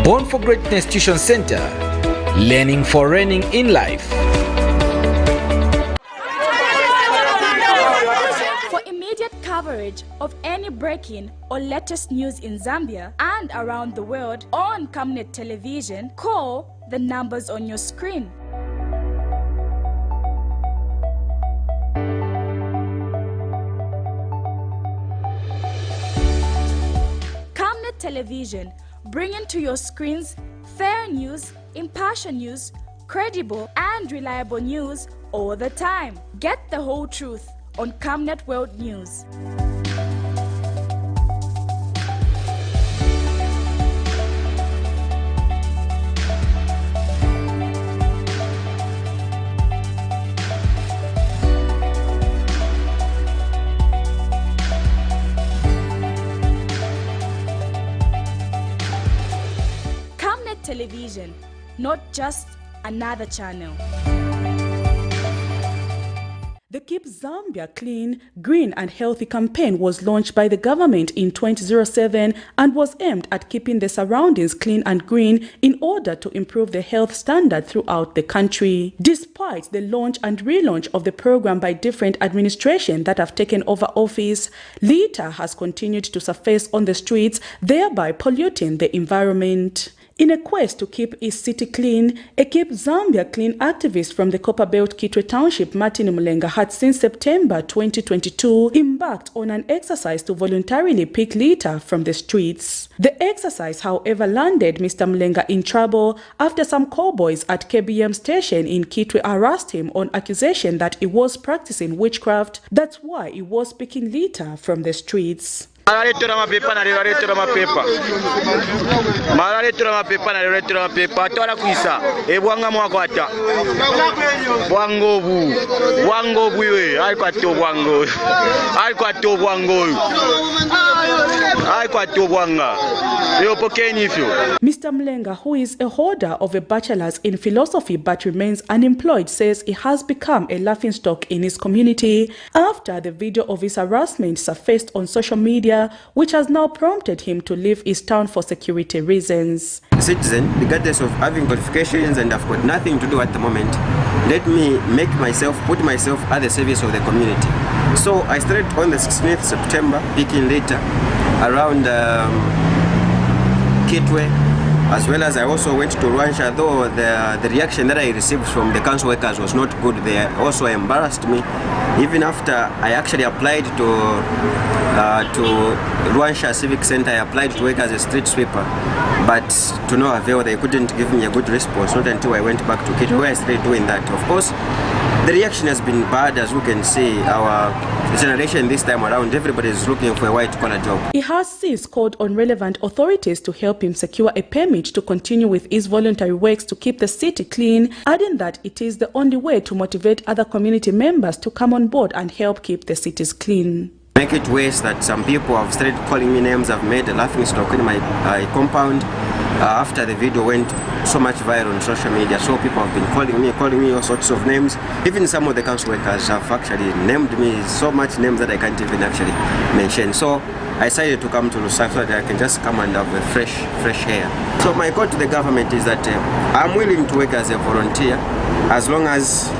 Born for Greatness Tuition Center. Learning for reigning in life. For immediate coverage of any breaking or latest news in Zambia and around the world on Camnet television, call the numbers on your screen. Camnet television, bringing to your screens fair news, impartial news, credible and reliable news all the time. Get the whole truth on Camnet World News. Camnet Television, not just another channel. The Keep Zambia Clean, Green and Healthy campaign was launched by the government in 2007 and was aimed at keeping the surroundings clean and green in order to improve the health standard throughout the country. Despite the launch and relaunch of the program by different administrations that have taken over office, litter has continued to surface on the streets, thereby polluting the environment. In a quest to keep his city clean, a Keep Zambia Clean activist from the Copperbelt Kitwe Township, Martin Mulenga, had since September 2022 embarked on an exercise to voluntarily pick litter from the streets. The exercise, however, landed Mr. Mulenga in trouble after some cowboys at KBM station in Kitwe harassed him on accusation that he was practicing witchcraft. That's why he was picking litter from the streets. Malaletera mapepa atwala kwisa ebwanga mwakwata bwango bwiwe alikwata bwanga eyopokeni ifyo. Mr. Mlenga, who is a holder of a bachelor's in philosophy but remains unemployed, says he has become a laughingstock in his community after the video of his harassment surfaced on social media, which has now prompted him to leave his town for security reasons. Citizen, regardless of having qualifications and I've got nothing to do at the moment, let me put myself at the service of the community. So I started on the 16th September picking litter around Kitwe, as well as I also went to Rwansha, though the reaction that I received from the council workers was not good. They also embarrassed me. Even after I actually applied to Rwansha Civic Center, I applied to work as a street sweeper, but to no avail. They couldn't give me a good response, not until I went back to Kitwe where I started doing that. Of course, the reaction has been bad. As we can see, our generation this time around, everybody is looking for a white-collar job. He has since called on relevant authorities to help him secure a permit to continue with his voluntary works to keep the city clean, adding that it is the only way to motivate other community members to come on board and help keep the cities clean. Make it worse that some people have started calling me names. I've made a laughingstock in my compound. after the video went so much viral on social media, so people have been calling me all sorts of names. Even some of the council workers have actually named me so much names that I can't even actually mention. So I decided to come to Lusaka so that I can just come and have a fresh air. So my call to the government is that I'm willing to work as a volunteer as long as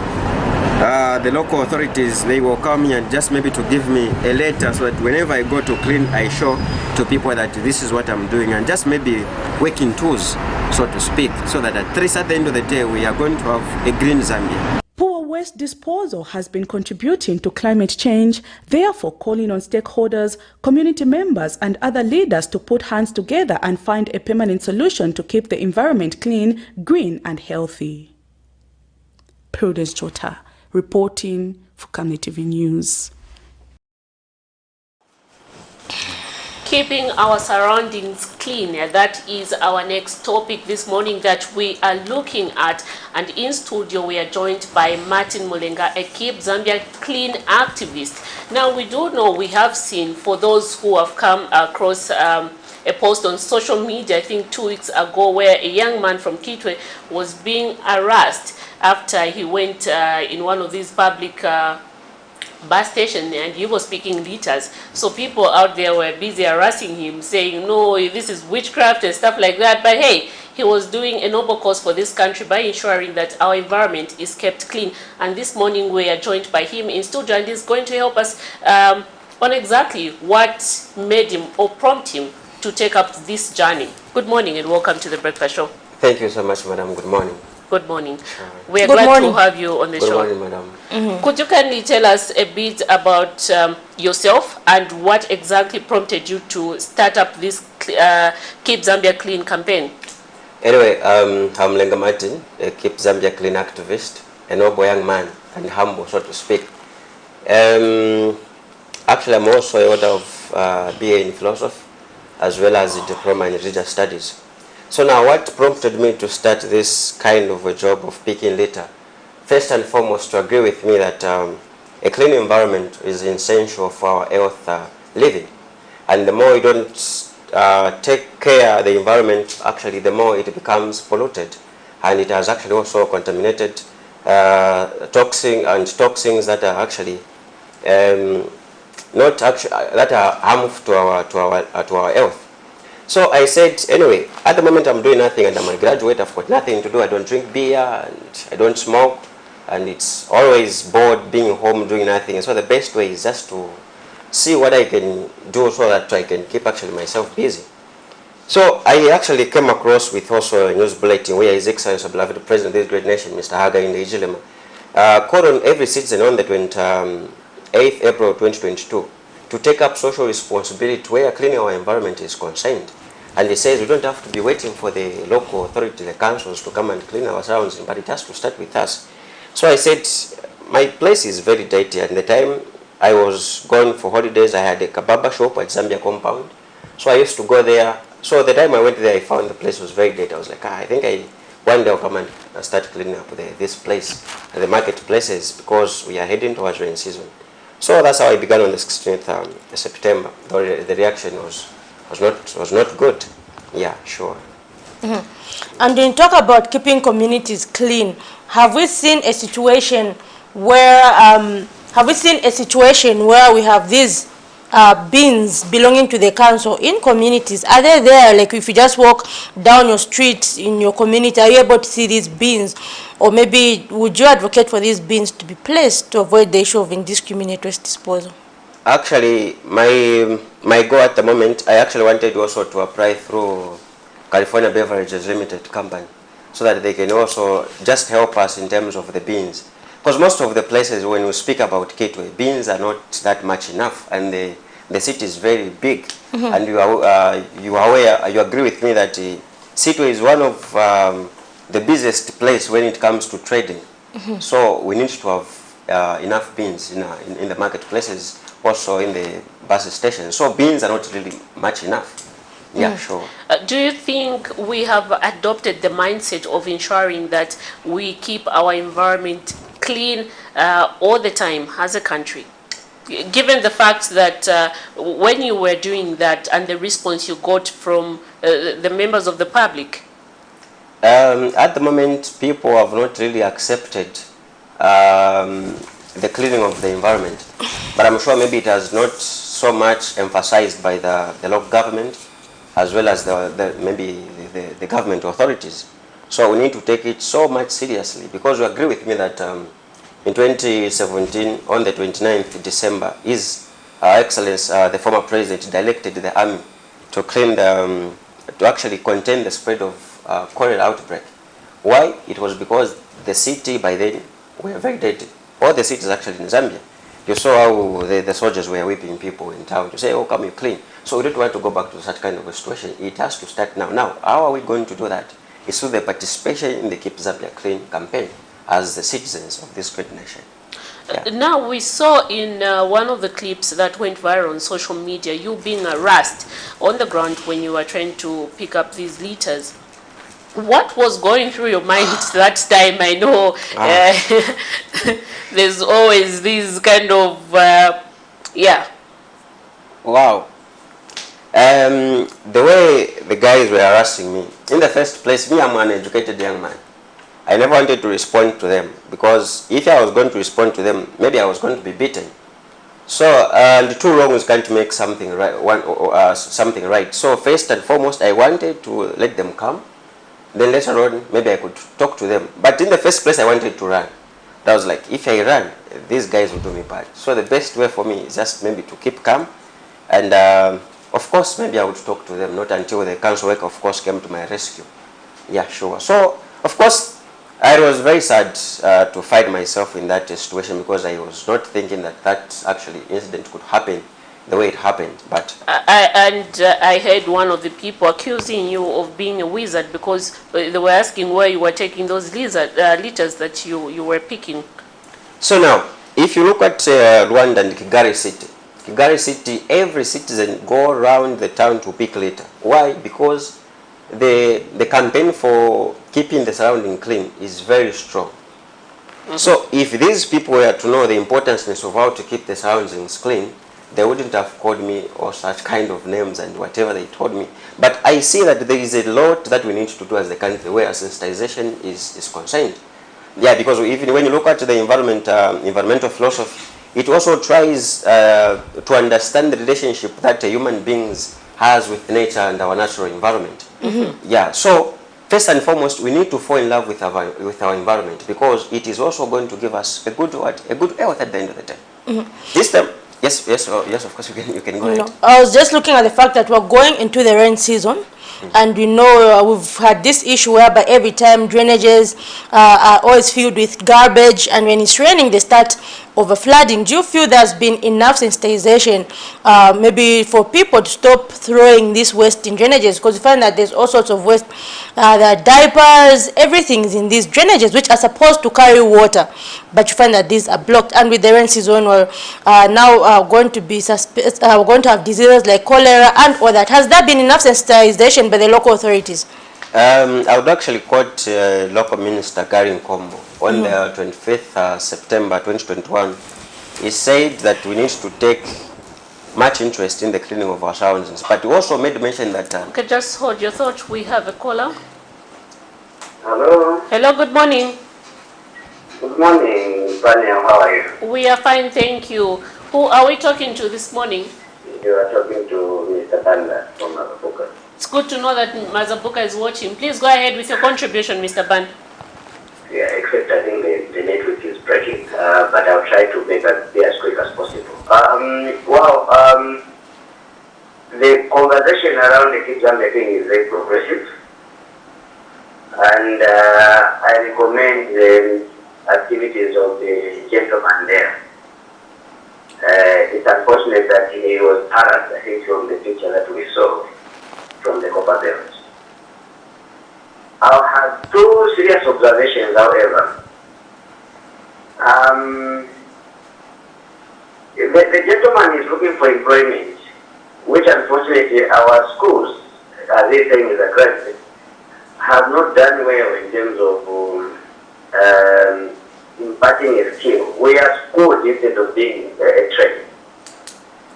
the local authorities, they will come here and just maybe to give me a letter so that whenever I go to clean, I show to people that this is what I'm doing, and just maybe working tools, so to speak, so that at least at the end of the day we are going to have a green Zambia. Poor waste disposal has been contributing to climate change, therefore calling on stakeholders, community members and other leaders to put hands together and find a permanent solution to keep the environment clean, green and healthy. Prudence Jota, reporting for Camnet TV News. Keeping our surroundings clean, that is our next topic this morning that we are looking at. And in studio we are joined by Martin Mulenga, a Keep Zambia Clean activist. Now we do know, we have seen, for those who have come across a post on social media, I think 2 weeks ago, where a young man from Kitwe was being harassed after he went in one of these public bus station and he was speaking liters. So people out there were busy harassing him, saying, no, this is witchcraft and stuff like that. But hey, he was doing a noble cause for this country by ensuring that our environment is kept clean. And this morning we are joined by him in studio, and he's going to help us on exactly what made him or prompt him to take up this journey. Good morning and welcome to the Breakfast Show. Thank you so much, madam. Good morning. Good morning. We are glad to have you on the show. Good morning, madam. Could you kindly tell us a bit about yourself and what exactly prompted you to start up this Keep Zambia Clean campaign? Anyway, I'm Lenga Martin, a Keep Zambia Clean activist, a noble young man and humble, so to speak. Actually, I'm also a holder of BA in philosophy as well as a diploma in religious studies. So now what prompted me to start this kind of a job of picking litter? First and foremost, to agree with me that a clean environment is essential for our health living. And the more you don't take care of the environment, actually the more it becomes polluted. And it has actually also contaminated toxins that are actually that are harmful to our health. So I said, anyway, at the moment I'm doing nothing and I'm a graduate, I've got nothing to do. I don't drink beer and I don't smoke, and it's always bored being home doing nothing. So the best way is just to see what I can do so that I can keep actually myself busy. So I actually came across with also a news bulletin where His Excellency, beloved President of this great nation, Mr. Haga in the Ijilema, called on every citizen on the 28th April 2022 to take up social responsibility where cleaning our environment is concerned. And he says we don't have to be waiting for the local authority, the councils, to come and clean our surroundings, but it has to start with us. So I said, my place is very dirty, and the time I was going for holidays, I had a kebab shop at Zambia compound. So I used to go there. So the time I went there, I found the place was very dirty. I was like, I think one day I'll come and start cleaning up this place, the marketplaces, because we are heading towards rain season. So that's how I began on the 16th September. The reaction was not good. Yeah, sure. And when you talk about keeping communities clean, have we seen a situation where we have these bins belonging to the council in communities? Are they there? Like if you just walk down your street in your community, are you able to see these bins? Or maybe would you advocate for these bins to be placed to avoid the issue of indiscriminate waste disposal? Actually, my goal at the moment, I actually wanted also to apply through California Beverages Limited company, so that they can also just help us in terms of the bins. Because most of the places, when we speak about Kitwe, bins are not that much enough, and the city is very big. And you agree with me that Kitwe is one of the busiest place when it comes to trading. So we need to have enough bins in the marketplaces, also in the bus stations. So bins are not really much enough. Yeah, sure. Do you think we have adopted the mindset of ensuring that we keep our environment clean all the time as a country? given the fact that when you were doing that and the response you got from the members of the public? At the moment, people have not really accepted the cleaning of the environment. But I'm sure maybe it has not so much emphasized by the local government as well as maybe the government authorities. So we need to take it so much seriously, because you agree with me that in 2017, on the 29th December, His Excellency, the former president, directed the army to clean to actually contain the spread of cholera outbreak. Why? It was because the city by then were very dirty. All the cities actually in Zambia. You saw how the soldiers were whipping people in town to say, oh, come you clean. So we don't want to go back to such kind of a situation. It has to start now. Now, how are we going to do that? It's through the participation in the Keep Zambia Clean campaign as the citizens of this great nation. Yeah. Now, we saw in one of the clips that went viral on social media, you being harassed on the ground when you were trying to pick up these litters. What was going through your mind that time? I know there's always this kind of, yeah. Wow. The way the guys were harassing me, in the first place, me, I'm an educated young man. I never wanted to respond to them, because if I was going to respond to them, maybe I was going to be beaten. So the two wrongs can't make something right. Something right. So first and foremost, I wanted to let them come. Then later on, maybe I could talk to them. But in the first place, I wanted to run. I was like, if I run, these guys will do me bad. So the best way for me is just maybe to keep calm. And of course, maybe I would talk to them, not until the council worker, of course, came to my rescue. Yeah, sure. So, of course, I was very sad to find myself in that situation, because I was not thinking that that actually incident could happen the way it happened. But I heard one of the people accusing you of being a wizard, because they were asking where you were taking those litters that you were picking. So now, if you look at Rwanda and Kigali City, every citizen go around the town to pick litter. Why? Because the campaign for keeping the surrounding clean is very strong. Mm-hmm. So if these people were to know the importance of how to keep the surroundings clean, they wouldn't have called me or such kind of names and whatever they told me. But I see that there is a lot that we need to do as a country where sensitization is concerned. Yeah, because even when you look at the environmental philosophy, it also tries to understand the relationship that human beings has with nature and our natural environment. Mm-hmm. Yeah, so first and foremost, we need to fall in love with our environment, because it is also going to give us a good health at the end of the day. Mm-hmm. This time, yes, of course, you can go ahead. I was just looking at the fact that we're going into the rain season. And we know we've had this issue whereby every time drainages are always filled with garbage, and when it's raining they start over flooding. Do you feel there's been enough sensitization maybe for people to stop throwing this waste in drainages? Because you find that there's all sorts of waste, the diapers, everything is in these drainages which are supposed to carry water, but you find that these are blocked. And with the rain season, we're now going to be we're going to have diseases like cholera and all that. Has there been enough sensitization by the local authorities? I would actually quote local minister Gary Nkombo on the 25th September 2021. He said that we need to take much interest in the cleaning of our surroundings, but he also made mention that... Okay, just hold your thought. We have a caller. Hello. Hello, good morning. Good morning, Daniel. How are you? We are fine, thank you. Who are we talking to this morning? You are talking to Mr. Banda from Mazabuka. It's good to know that Mazabuka is watching. Please go ahead with your contribution, Mr. Ban. Yeah, except I think the network is breaking, but I'll try to make it be as quick as possible. The conversation around the Keep Zambia thing is very progressive, and I recommend the activities of the gentleman there. It's unfortunate that he was harassed, I think, from the picture that we saw from the copper barrels. I'll have two serious observations, however. The gentleman is looking for employment, which unfortunately our schools, as they saying is accredited, have not done well in terms of imparting a skill. We are schools instead of being a trade.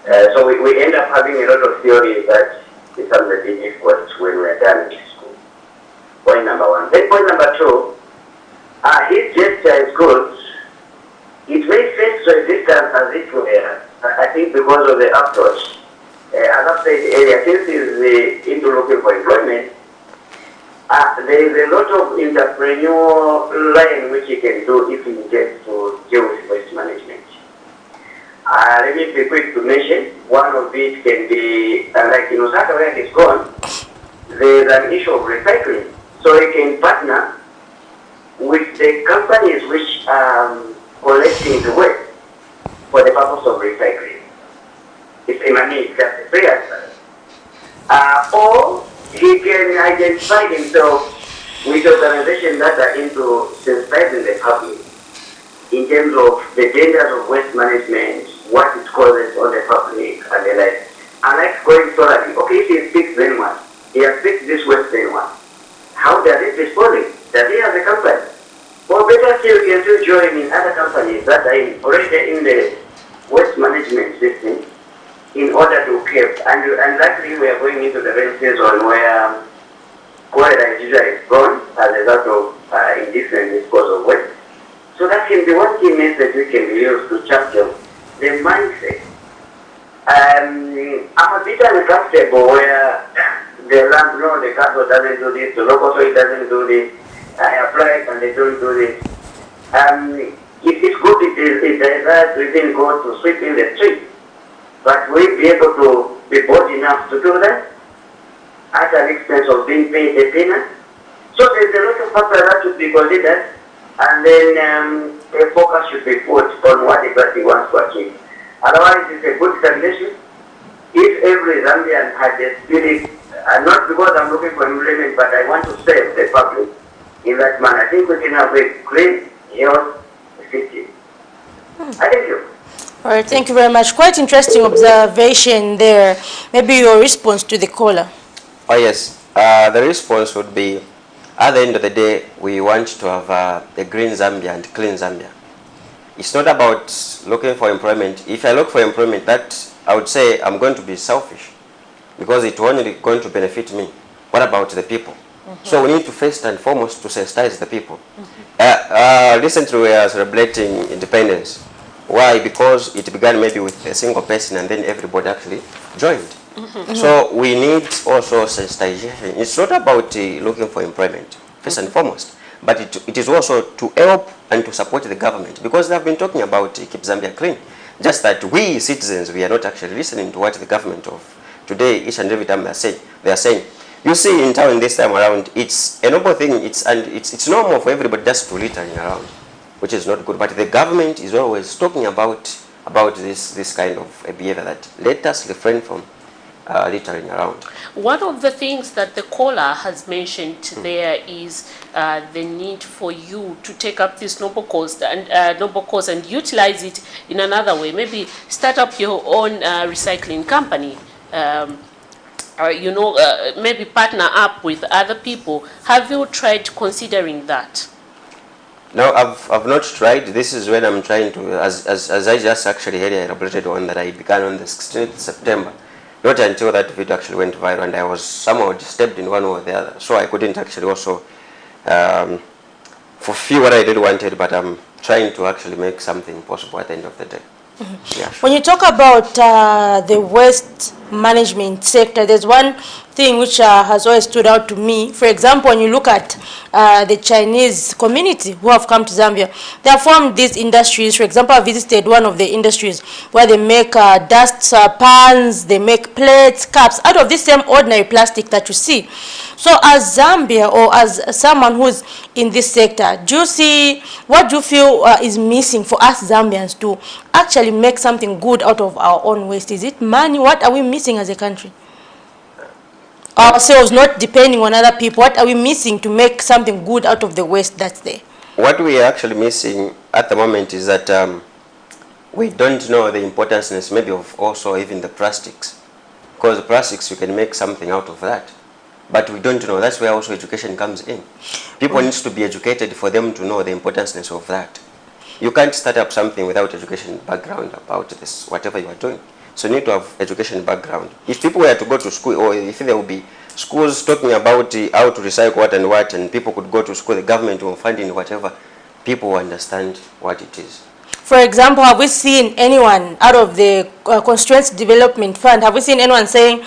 So we end up having a lot of theory that becomes a bit difficult when we're done in school. Point number one. Then point number two, his gesture is good. It may face resistance as it were, I think because of the approach. As I said earlier, since he's into looking for employment, there is a lot of entrepreneurial line which he can do if he gets to deal with waste management. Let me be quick to mention, one of it can be, like in Osaka where he's gone, there's an issue of recycling. So he can partner with the companies which are collecting the waste for the purpose of recycling. It's it's just a free answer. Or he can identify himself with organizations that are into sensitizing the public in terms of the dangers of waste management, what it causes on the public, and the like. And like going solely, okay, if he speaks then what? He has fixed this waste then what? How does it dispose it? Does he have a company? Or better still, he can still join in other companies that are already in the waste management system in order to keep. And likely we are going into the rain season where cholera is usually gone as a result of indifferent disposal of waste. So that can be one key message we can use to champion the mindset. I'm a bit uncomfortable where the land, no, the council doesn't do this, the local authority doesn't do this, I apply and they don't do this. It is good it desires within God to sweep in the street, but will be able to be bold enough to do that at an expense of being paid a peanut. So there's a lot of factors that should be considered, and then a focus should be put on what exactly he wants to achieve. Otherwise, it's a good stagnation. If every Zambian had the spirit, and not because I'm looking for employment, but I want to serve the public in that manner, I think we can have a clean, health city. I thank you. All right, thank you very much. Quite interesting observation there. Maybe your response to the caller. Oh yes, the response would be, at the end of the day, we want to have a green Zambia and clean Zambia. It's not about looking for employment. If I look for employment, that I would say I'm going to be selfish because it's only going to benefit me. What about the people? So we need to first and foremost to sensitize the people. Recently we are celebrating independence. Why? Because it began maybe with a single person and then everybody actually joined. So we need also sensitization. It's not about looking for employment, first and foremost, but it is also to help and to support the government, because they have been talking about Keep Zambia Clean. Just that we citizens, we are not actually listening to what the government of today, each and every time they are saying. You see in town this time around, it's a noble thing, it's normal for everybody just to littering around, which is not good. But the government is always talking about this kind of a behavior that let us refrain from littering around. One of the things that the caller has mentioned there is the need for you to take up this noble cause and utilize it in another way. Maybe start up your own recycling company. Maybe partner up with other people. Have you tried considering that? No, I've not tried. This is when I'm trying to, as I just actually had elaborated on that I began on the 16th September. Not until that video actually went viral and I was somehow disturbed in one way or the other. So I couldn't actually also fulfill what I really wanted, but I'm trying to actually make something possible at the end of the day. Yeah, sure. When you talk about the waste management sector, there's one thing which has always stood out to me. For example, when you look at the Chinese community who have come to Zambia, they have formed these industries. For example, I visited one of the industries where they make dust pans, they make plates, cups, out of this same ordinary plastic that you see. So as Zambia, or as someone who's in this sector, do you see, what do you feel is missing for us Zambians to actually make something good out of our own waste? Is it money? What are we missing as a country? Ourselves not depending on other people. What are we missing to make something good out of the waste that's there? What we are actually missing at the moment is that we don't know the importance maybe of also even the plastics. Because the plastics, you can make something out of that. But we don't know. That's where also education comes in. People need to be educated for them to know the importance of that. You can't start up something without education background about this, whatever you are doing. So you need to have education background. If people were to go to school, or if there will be schools talking about how to recycle what, and people could go to school, the government will fund in whatever, people will understand what it is. For example, have we seen anyone out of the Constituency Development Fund, have we seen anyone saying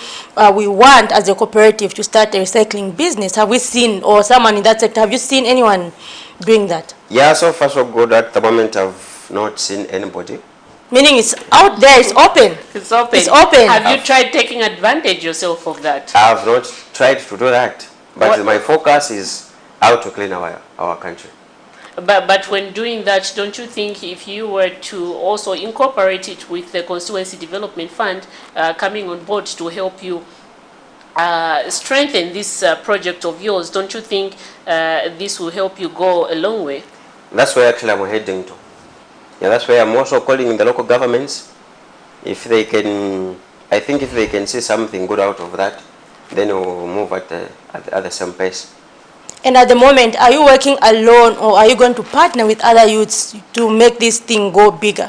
we want as a cooperative to start a recycling business? Have we seen, or someone in that sector, have you seen anyone doing that? Yeah, so far so good. At the moment I've not seen anybody. Meaning it's out there, it's open. It's open. It's open. Have you tried taking advantage yourself of that? I have not tried to do that, but my focus is how to clean our country. But when doing that, don't you think if you were to also incorporate it with the Constituency Development Fund coming on board to help you strengthen this project of yours, don't you think this will help you go a long way? That's where actually I'm heading to. Yeah, that's why I'm also calling the local governments. If they can, I think if they can see something good out of that, then we'll move at the same pace. And at the moment, are you working alone, or are you going to partner with other youths to make this thing go bigger?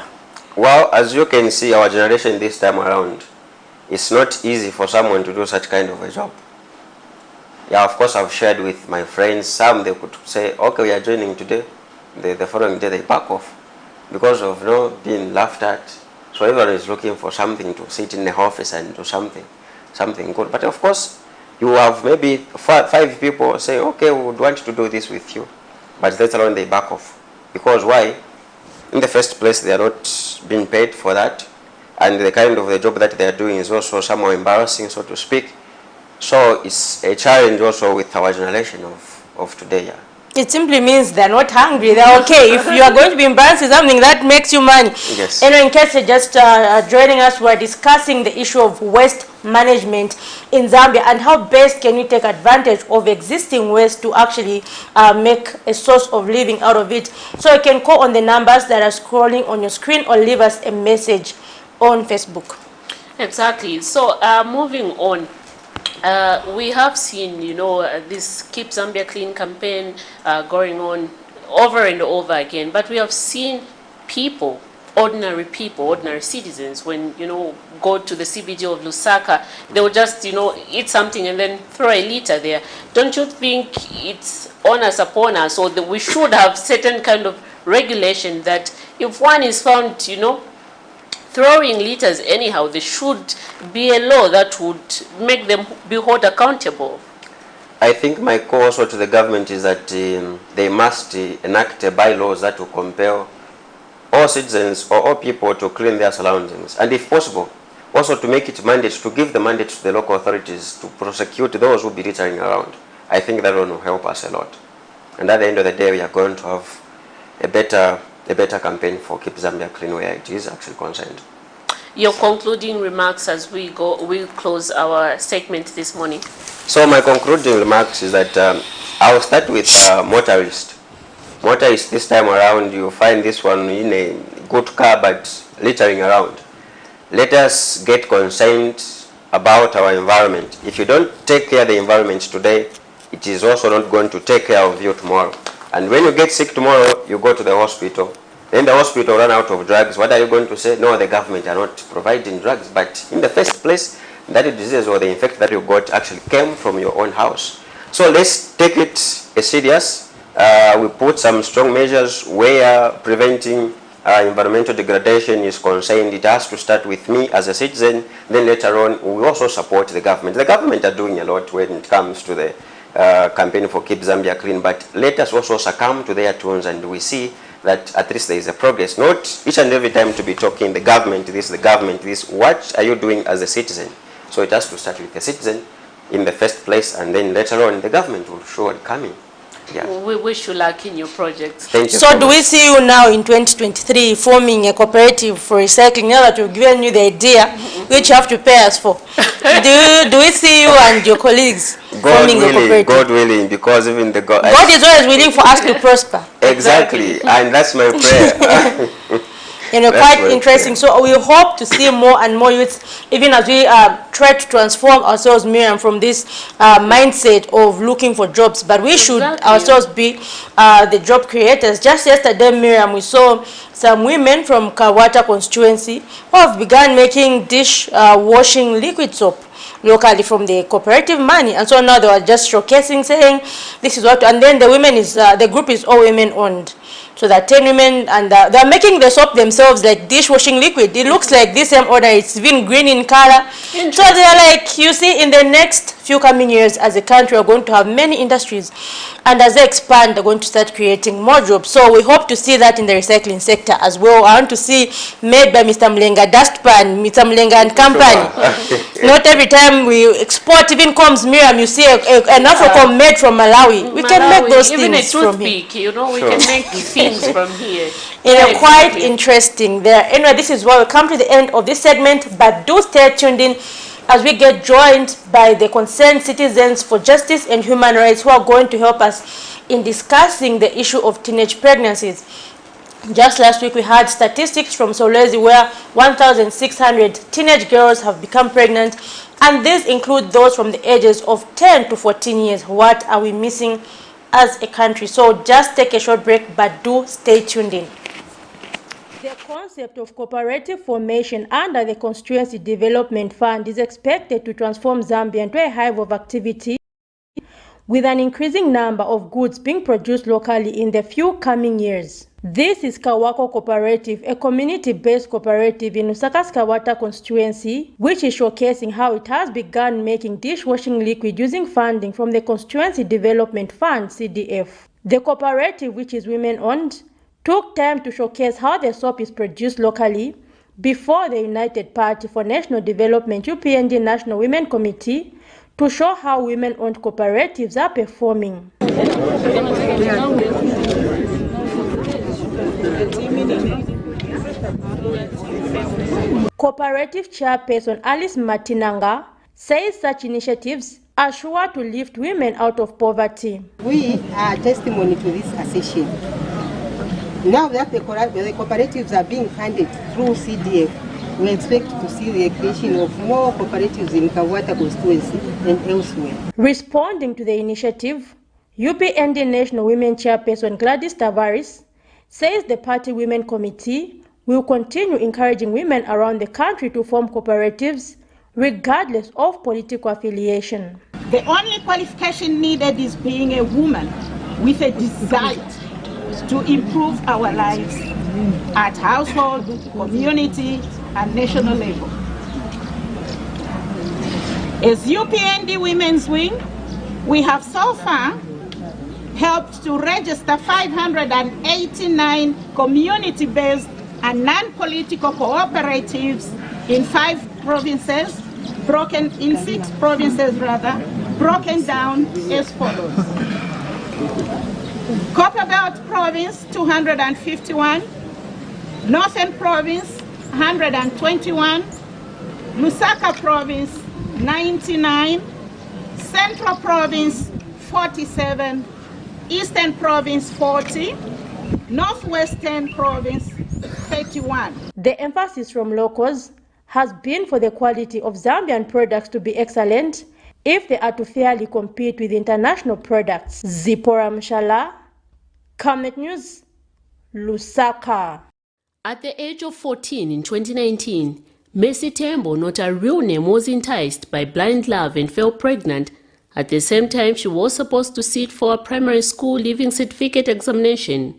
Well, as you can see, our generation this time around, it's not easy for someone to do such kind of a job. Yeah, of course, I've shared with my friends. Some, they could say, okay, we are joining today. The following day, they back off because of being laughed at. So everyone is looking for something to sit in the office and do something good. But of course, you have maybe five people say, okay, we would want to do this with you. But later on, they back off. Because why? In the first place, they are not being paid for that. And the kind of the job that they are doing is also somewhat embarrassing, so to speak. So it's a challenge also with our generation of today. Yeah. It simply means they're not hungry, they're okay. If you are going to be embarrassed with something that makes you money. Yes. And in case you're just joining us, we're discussing the issue of waste management in Zambia and how best can you take advantage of existing waste to actually make a source of living out of it. So you can call on the numbers that are scrolling on your screen or leave us a message on Facebook. Exactly. So moving on. We have seen, this Keep Zambia Clean campaign going on over and over again, but we have seen people, ordinary citizens, when, go to the CBD of Lusaka, they will just, eat something and then throw a litter there. Don't you think it's on us, upon us, or that we should have certain kind of regulation that if one is found, throwing litters anyhow, there should be a law that would make them be held accountable? I think my call also to the government is that they must enact bylaws that will compel all citizens or all people to clean their surroundings. And if possible, also to make it mandate, to give the mandate to the local authorities to prosecute those who be littering around. I think that will help us a lot. And at the end of the day, we are going to have a better campaign for Keep Zambia Clean where it is actually concerned. Your concluding remarks as we close our segment this morning. So my concluding remarks is that I'll start with motorists. Motorists this time around, you find this one in a good car but littering around. Let us get concerned about our environment. If you don't take care of the environment today, it is also not going to take care of you tomorrow. And when you get sick tomorrow, you go to the hospital. Then the hospital run out of drugs. What are you going to say? No, the government are not providing drugs. But in the first place, that disease or the infection that you got actually came from your own house. So let's take it serious. We put some strong measures where preventing environmental degradation is concerned. It has to start with me as a citizen. Then later on, we also support the government. The government are doing a lot when it comes to the campaign for Keep Zambia Clean. But let us also succumb to their tunes, and we see that at least there is a progress. Not each and every time to be talking the government this. What are you doing as a citizen? So it has to start with the citizen in the first place, and then later on the government will surely come in. Yeah. We wish you luck in your projects. Thank you so do we see you now in 2023 forming a cooperative for recycling, now that we've given you the idea, which you have to pay us for? do we see you and your colleagues forming a cooperative? God willing, because even the God is always willing for us to prosper. Exactly, and that's my prayer. quite interesting. So we hope to see more and more youths, even as we try to transform ourselves, Miriam, from this mindset of looking for jobs. But we should ourselves be the job creators. Just yesterday, Miriam, we saw some women from Kawata constituency who have begun making dish washing liquid soap locally from the cooperative money, and so now they are just showcasing, saying this is what, and then the women is the group is all women owned. So there are 10 women, and they're making the soap themselves, like dishwashing liquid. It looks like this same order, it's been green in color. So they're like, you see, in the next few coming years, as a country, we're going to have many industries, and as they expand, they're going to start creating more jobs. So we hope to see that in the recycling sector as well. I want to see made by Mr. Mlenga Dustpan, Mr. Mlenga and company. Not every time we export, even comes Miriam, you see an Afrocom made from Malawi. We can make those even things a from toothpick, here. you know, we can make things from here. Quite interesting there. Anyway, this is where we come to the end of this segment, but do stay tuned in as we get joined by the concerned citizens for justice and human rights who are going to help us in discussing the issue of teenage pregnancies. Just last week we had statistics from Solwezi where 1,600 teenage girls have become pregnant, and these include those from the ages of 10 to 14 years. What are we missing as a country? So just take a short break, but do stay tuned in. The concept of cooperative formation under the Constituency Development Fund is expected to transform Zambia into a hive of activity, with an increasing number of goods being produced locally in the few coming years. This is Kawako Cooperative, a community-based cooperative in Lusaka's Kawata constituency, which is showcasing how it has begun making dishwashing liquid using funding from the Constituency Development Fund, CDF. The cooperative, which is women-owned, took time to showcase how the soap is produced locally before the United Party for National Development, UPND National Women Committee, to show how women-owned cooperatives are performing. Cooperative chairperson Alice Matinanga says such initiatives are sure to lift women out of poverty. We are testimony to this assertion. Now that the cooperatives are being funded through CDF, we expect to see the creation of more cooperatives in Kawata constituency and elsewhere. Responding to the initiative, UPND National Women Chairperson Gladys Tavares says the party women committee will continue encouraging women around the country to form cooperatives regardless of political affiliation. The only qualification needed is being a woman with a desire to improve our lives at household, community, and national level. As UPND Women's Wing, we have so far helped to register 589 community-based and non-political cooperatives in 6 provinces, broken down as follows. Copperbelt Province, 251, Northern Province, 121, Lusaka Province, 99, Central Province, 47, Eastern Province, 40, Northwestern Province, 31. The emphasis from locals has been for the quality of Zambian products to be excellent if they are to fairly compete with international products. Zipporah Mshala, Camnet News, Lusaka. At the age of 14 in 2019, Mercy Tembo, not her real name, was enticed by blind love and fell pregnant. At the same time, she was supposed to sit for a primary school leaving certificate examination.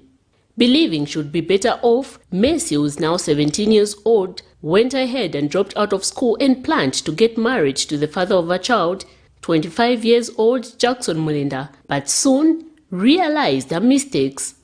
Believing she would be better off, Mercy, who is now 17 years old, went ahead and dropped out of school and planned to get married to the father of her child, 25 years old Jackson Mulinda, but soon realized her mistakes.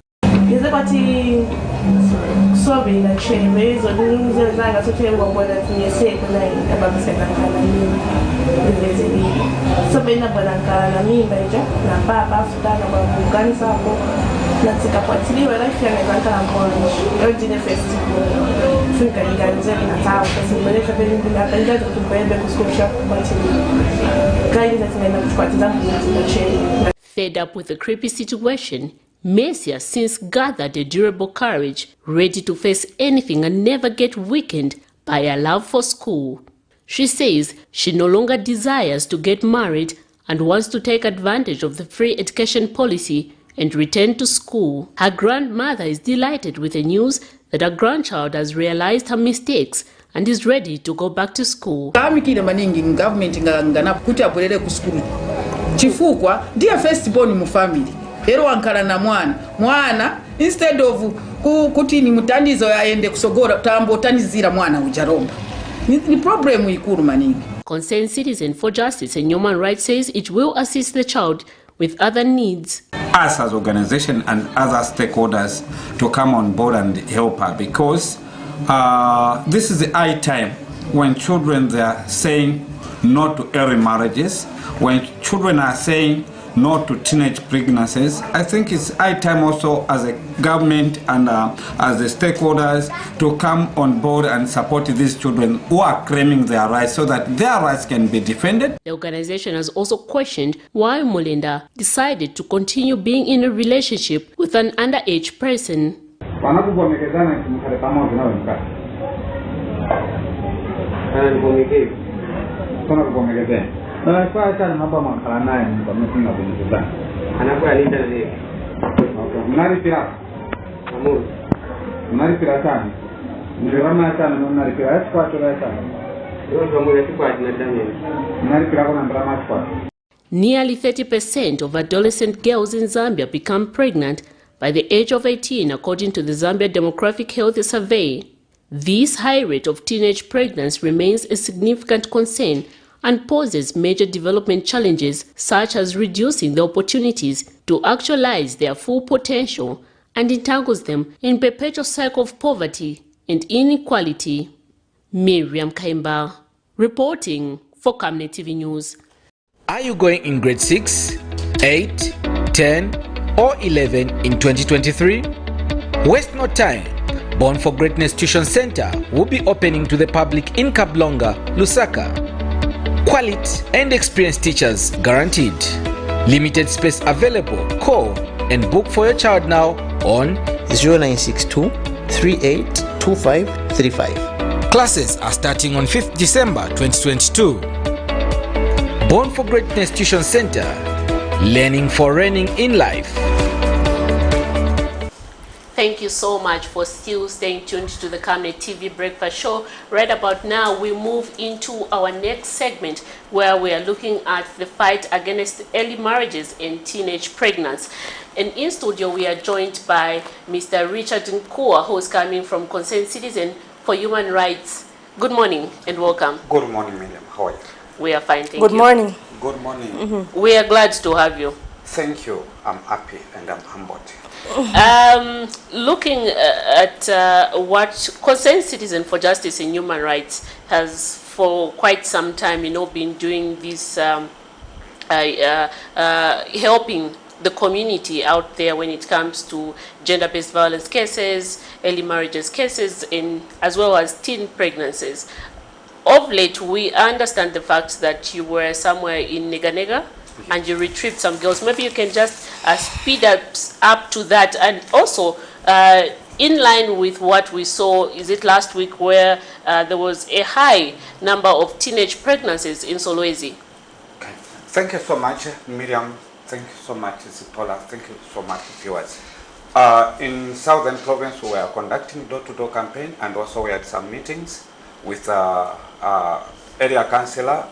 Fed up with the creepy situation, Mercy has since gathered a durable courage, ready to face anything and never get weakened by her love for school. She says she no longer desires to get married and wants to take advantage of the free education policy and return to school. Her grandmother is delighted with the news that her grandchild has realized her mistakes and is ready to go back to school. Government kuti abwerere ku school chifukwa ndiye first born mu family ero wankala na mwana instead of kuti ni mutandizo aende kusogora tambo tanizira mwana ujaromba ni problem ikuru maningi. Concerned Citizen for Justice and Human Rights says it will assist the child with other needs. Us as organization and other stakeholders to come on board and help her, because this is the high time when children they are saying no to early marriages, when children are saying no to teenage pregnancies. I think it's high time also as a government and as the stakeholders to come on board and support these children who are claiming their rights so that their rights can be defended. The organization has also questioned why Mulinda decided to continue being in a relationship with an underage person. Nearly 30% of adolescent girls in Zambia become pregnant by the age of 18, according to the Zambia Demographic Health Survey. This high rate of teenage pregnancy remains a significant concern and poses major development challenges, such as reducing the opportunities to actualize their full potential and entangles them in perpetual cycle of poverty and inequality. Miriam Kaimba, reporting for Camnet TV News. Are you going in grade 6, 8, 10 or 11 in 2023? Waste no time. Born for Greatness Tuition Center will be opening to the public in Kablonga, Lusaka. Quality and experienced teachers guaranteed. Limited space available. Call and book for your child now on 0962 382535. Classes are starting on 5th December 2022. Born for Greatness Tuition Center. Learning for reigning in life. Thank you so much for still staying tuned to the Camnet TV Breakfast Show. Right about now, we move into our next segment where we are looking at the fight against early marriages and teenage pregnancy. And in studio, we are joined by Mr. Richard Nkua, who is coming from Concerned Citizen for Human Rights. Good morning and welcome. Good morning, Miriam. How are you? We are fine, thank you. Good morning. Good morning. We are glad to have you. Thank you. I'm happy and I'm humbled. Looking at what Concerned Citizen for Justice and Human Rights has for quite some time, been doing this, helping the community out there when it comes to gender-based violence cases, early marriages cases, and as well as teen pregnancies. Of late, we understand the fact that you were somewhere in Nega and you retrieved some girls. Maybe you can just speed up to that. And also, in line with what we saw, is it last week, where there was a high number of teenage pregnancies in Solwezi? Okay. Thank you so much, Miriam. Thank you so much, Zipola. Thank you so much, viewers. In Southern Province, we were conducting door-to-door campaign, and also we had some meetings with area councillor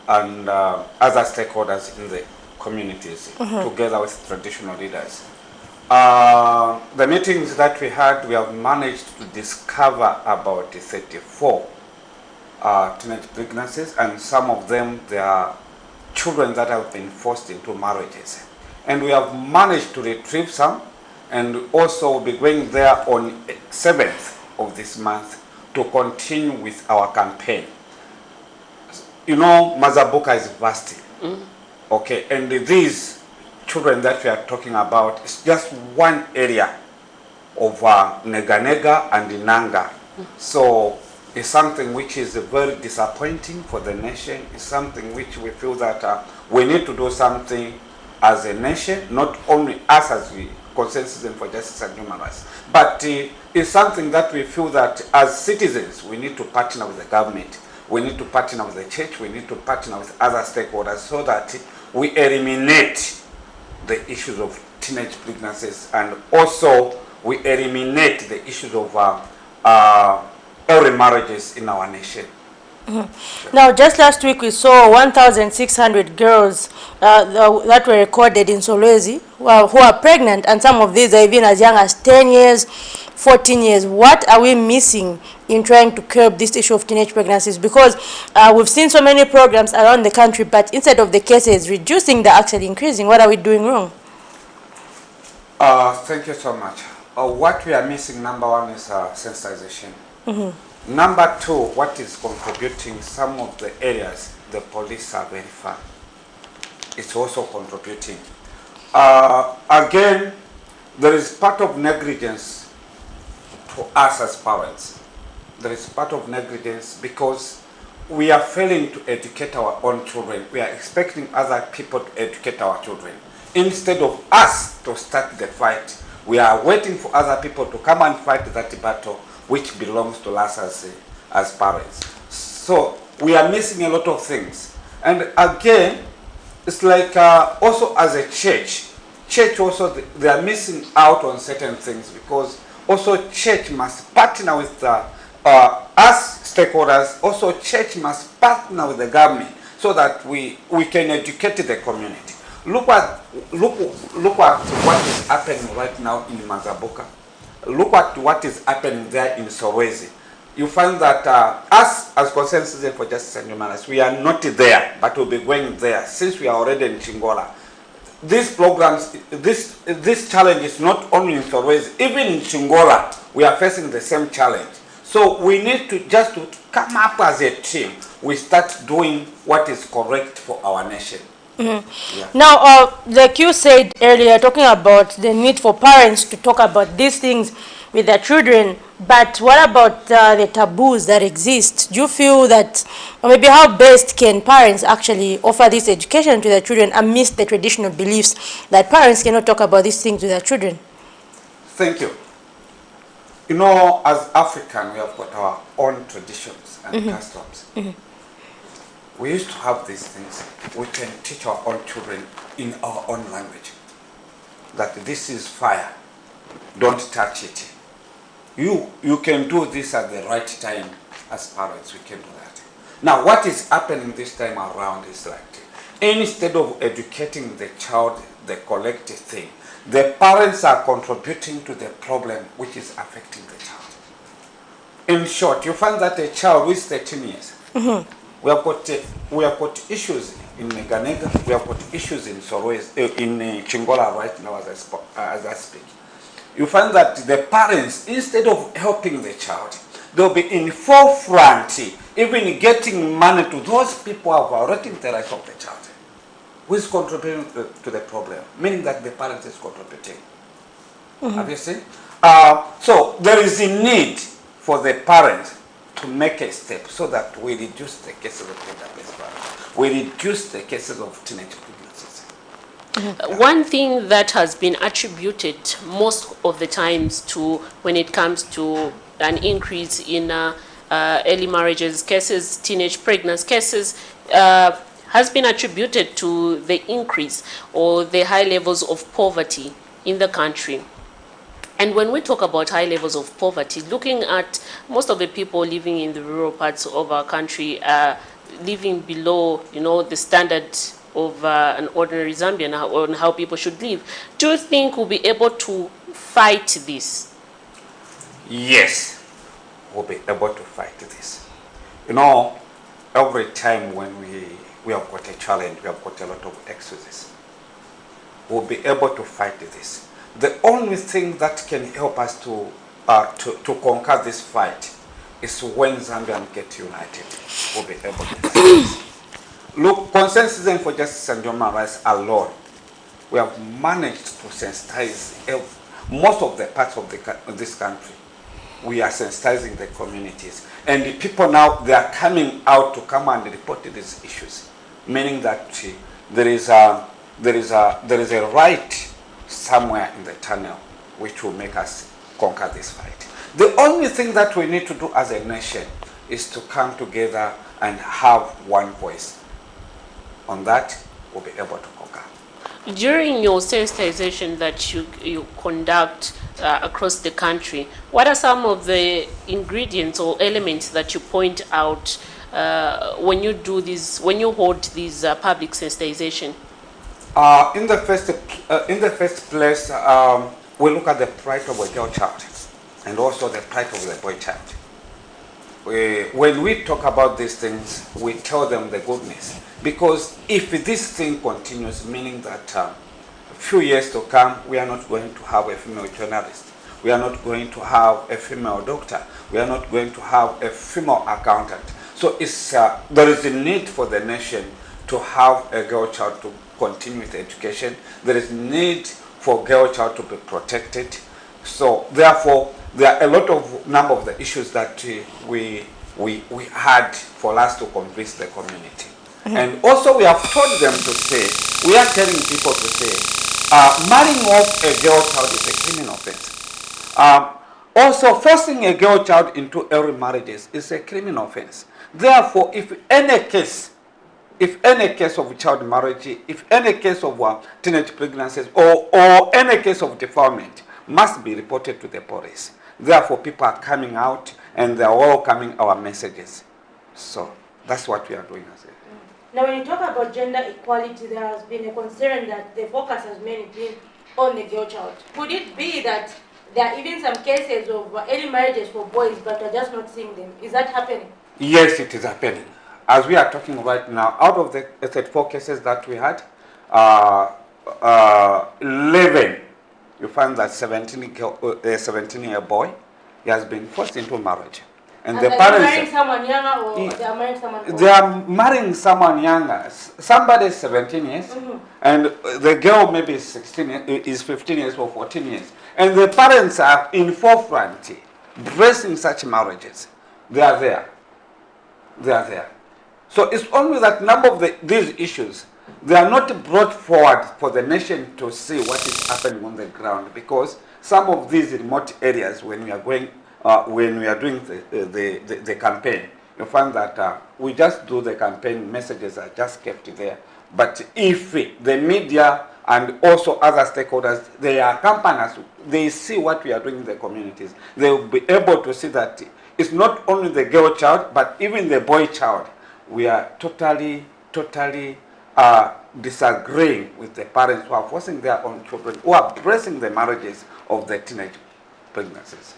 and other stakeholders in the communities, together with traditional leaders. The meetings that we had, we have managed to discover about 34 teenage pregnancies, and some of them, they are children that have been forced into marriages. And we have managed to retrieve some, and also we'll be going there on 7th of this month to continue with our campaign. Mazabuka is vast. Okay, and these children that we are talking about is just one area of Nega and Inanga. So it's something which is very disappointing for the nation. It's something which we feel that we need to do something as a nation, not only us as consensus for justice and human rights. But it's something that we feel that as citizens, we need to partner with the government, we need to partner with the church, we need to partner with other stakeholders so that we eliminate the issues of teenage pregnancies, and also we eliminate the issues of early marriages in our nation. Now, just last week we saw 1,600 girls that were recorded in Solwezi who are pregnant, and some of these are even as young as 10 years, 14 years. What are we missing in trying to curb this issue of teenage pregnancies? Because we've seen so many programs around the country, but instead of the cases reducing, they're actually increasing. What are we doing wrong? Thank you so much. What we are missing, number one, is sensitization. Number two, what is contributing, some of the areas the police are very far. It's also contributing. Again, there is part of negligence to us as parents. There is part of negligence because we are failing to educate our own children. We are expecting other people to educate our children. Instead of us to start the fight, we are waiting for other people to come and fight that battle which belongs to us as parents. So we are missing a lot of things. And again, it's like also as a church also, they are missing out on certain things, because also church must partner with us stakeholders. Also church must partner with the government so that we can educate the community. Look at what is happening right now in Mazabuka. Look at what is happening there in Solwezi. You find that us as Concerned Citizens for Justice and Human Rights, we are not there, but we'll be going there since we are already in Chingola. These programs, this challenge is not only in Solwezi, even in Chingola, we are facing the same challenge. So we need to just to come up as a team. We start doing what is correct for our nation. Yeah. Now, like you said earlier, talking about the need for parents to talk about these things with their children, but what about the taboos that exist? Do you feel that, or maybe how best can parents actually offer this education to their children amidst the traditional beliefs that parents cannot talk about these things with their children? Thank you. You know, as African, we have got our own traditions and customs. We used to have these things. We can teach our own children in our own language that this is fire, don't touch it. You can do this at the right time. As parents, we can do that. Now, what is happening this time around is like, instead of educating the child the collective thing, the parents are contributing to the problem which is affecting the child. In short, you find that a child who is 13 years, we have got issues in Meganega, we have got issues in Solwezi, in Chingola right now as I speak. You find that the parents, instead of helping the child, they'll be in forefront, even getting money to those people who are violating the rights of the child. Who is contributing to the problem? Meaning that the parent is contributing. Have you seen? So there is a need for the parents to make a step so that we reduce the cases of gender-based violence. We reduce the cases of teenage pregnancies. One thing that has been attributed most of the times to when it comes to an increase in early marriages cases, teenage pregnancy cases, has been attributed to the increase or the high levels of poverty in the country. And when we talk about high levels of poverty, looking at most of the people living in the rural parts of our country living below, the standard of an ordinary Zambian on how people should live, do you think we'll be able to fight this? Yes, we'll be able to fight this. Every time when we have got a challenge, we have got a lot of excuses. We'll be able to fight this. The only thing that can help us to conquer this fight is when Zambians get united. We'll be able to fight this. Look, Concerned Citizens for Justice and Human Rights alone, we have managed to sensitize most of the parts of this country. We are sensitizing the communities. And the people now, they are coming out to come and report these issues, meaning that there is a right somewhere in the tunnel which will make us conquer this fight. The only thing that we need to do as a nation is to come together and have one voice. On that, we'll be able to conquer. During your sensitization that you conduct across the country, what are some of the ingredients or elements that you point out when you do this, when you hold these public sensitization? In the first place, we look at the plight of a girl child and also the plight of the boy child. When we talk about these things, we tell them the goodness. Because if this thing continues, meaning that a few years to come, we are not going to have a female journalist. We are not going to have a female doctor. We are not going to have a female accountant. So there is a need for the nation to have a girl child to continue with education. There is need for girl child to be protected. So therefore, there are a lot of number of the issues that we had for us to convince the community. And also we have told them to say, we are telling people to say, marrying off a girl child is a criminal offense. Also, forcing a girl child into early marriages is a criminal offense. Therefore, if any case of child marriage, if any case of teenage pregnancies, or any case of defilement, must be reported to the police. Therefore, people are coming out and they are welcoming our messages. So that's what we are doing as a. Now, when you talk about gender equality, there has been a concern that the focus has mainly been on the girl child. Could it be that there are even some cases of early marriages for boys, but we're just not seeing them? Is that happening? Yes, it is happening. As we are talking right now, out of the 34 cases that we had, 11, you find that 17-year boy, he has been forced into marriage. And the parents, marrying someone younger, or they are marrying someone older? They are marrying someone younger. Somebody is 17 years, and the girl maybe is 15 years or 14 years. And the parents are in forefront, blessing such marriages. They are there. They are there. So it's only that number of these issues, they are not brought forward for the nation to see what is happening on the ground, because some of these remote areas, when we are going, when we are doing the campaign, you find that we just do the campaign, messages are just kept there. But if the media and also other stakeholders, they accompany us, they see what we are doing in the communities, they will be able to see that it's not only the girl child, but even the boy child. We are totally disagreeing with the parents who are forcing their own children, who are breaking the marriages of the teenage pregnancies.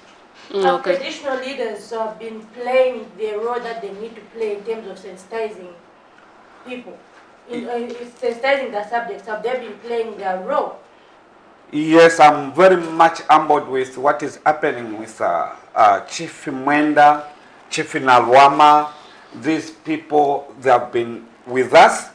Traditional leaders have been playing the role that they need to play in terms of sensitizing people. Sensitizing the subjects, have they been playing their role? Yes, I'm very much humbled with what is happening with Chief Mwenda, Chief Nalwama. These people, they have been with us,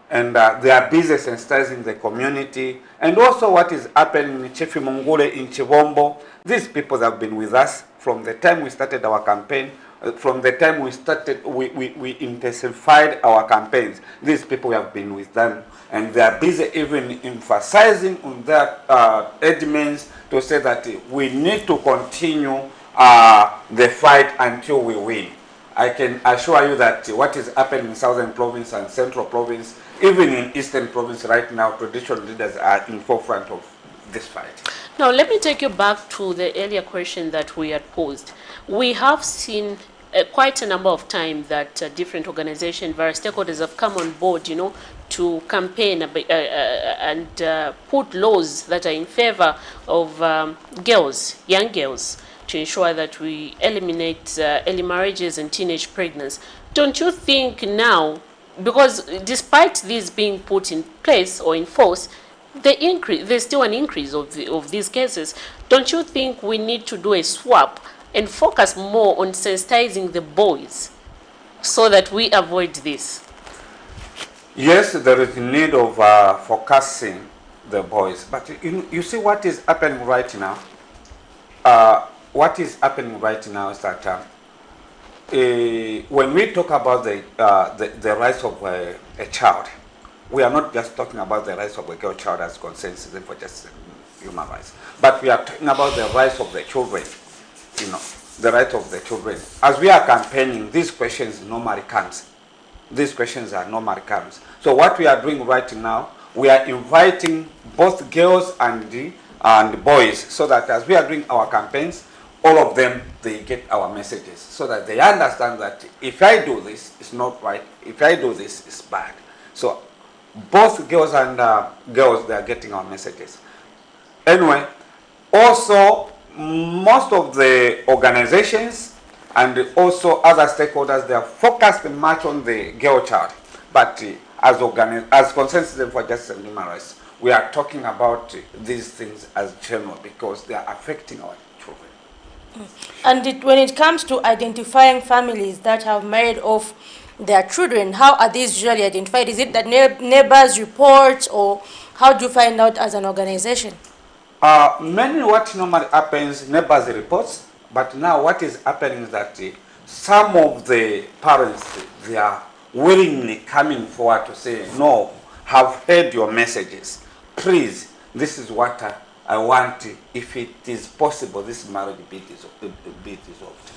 and they are busy sensitizing the community. And also what is happening in Chief Mungule in Chivombo, these people have been with us from the time we started our campaign. From the time we started, we intensified our campaigns. These people have been with them, and they are busy even emphasizing on their admins to say that we need to continue the fight until we win. I can assure you that what is happening in Southern Province and Central Province, even in Eastern Province right now, traditional leaders are in forefront of this fight. Now, let me take you back to the earlier question that we had posed. We have seen quite a number of times that different organizations, various stakeholders have come on board, you know, to campaign and put laws that are in favor of girls, young girls, to ensure that we eliminate early marriages and teenage pregnancy. Don't you think now, because despite this being put in place or in force, there's still an increase of these cases, don't you think we need to do a swap and focus more on sensitizing the boys so that we avoid this? Yes, there is a need of focusing the boys. But you see what is happening right now? What is happening right now is that when we talk about the rights of a child, we are not just talking about the rights of a girl child as concerns for just human rights. But we are talking about the rights of the children, you know, the rights of the children. As we are campaigning, these questions normally comes. These questions are normally comes. So what we are doing right now, we are inviting both girls and boys, so that as we are doing our campaigns, all of them, they get our messages, so that they understand that if I do this, it's not right. If I do this, it's bad. So both girls and girls, they are getting our messages. Anyway, also, most of the organizations and also other stakeholders, they are focused much on the girl child. But as Consensus for Justice and Human Rights, we are talking about these things as general because they are affecting our children. And when it comes to identifying families that have married off their children, how are these usually identified? Is it that neighbors report, or how do you find out as an organization? Mainly what normally happens, neighbors reports, but now what is happening is that some of the parents, they are willingly coming forward to say, no, have heard your messages. Please, this is what I want. If it is possible, this marriage be dissolved.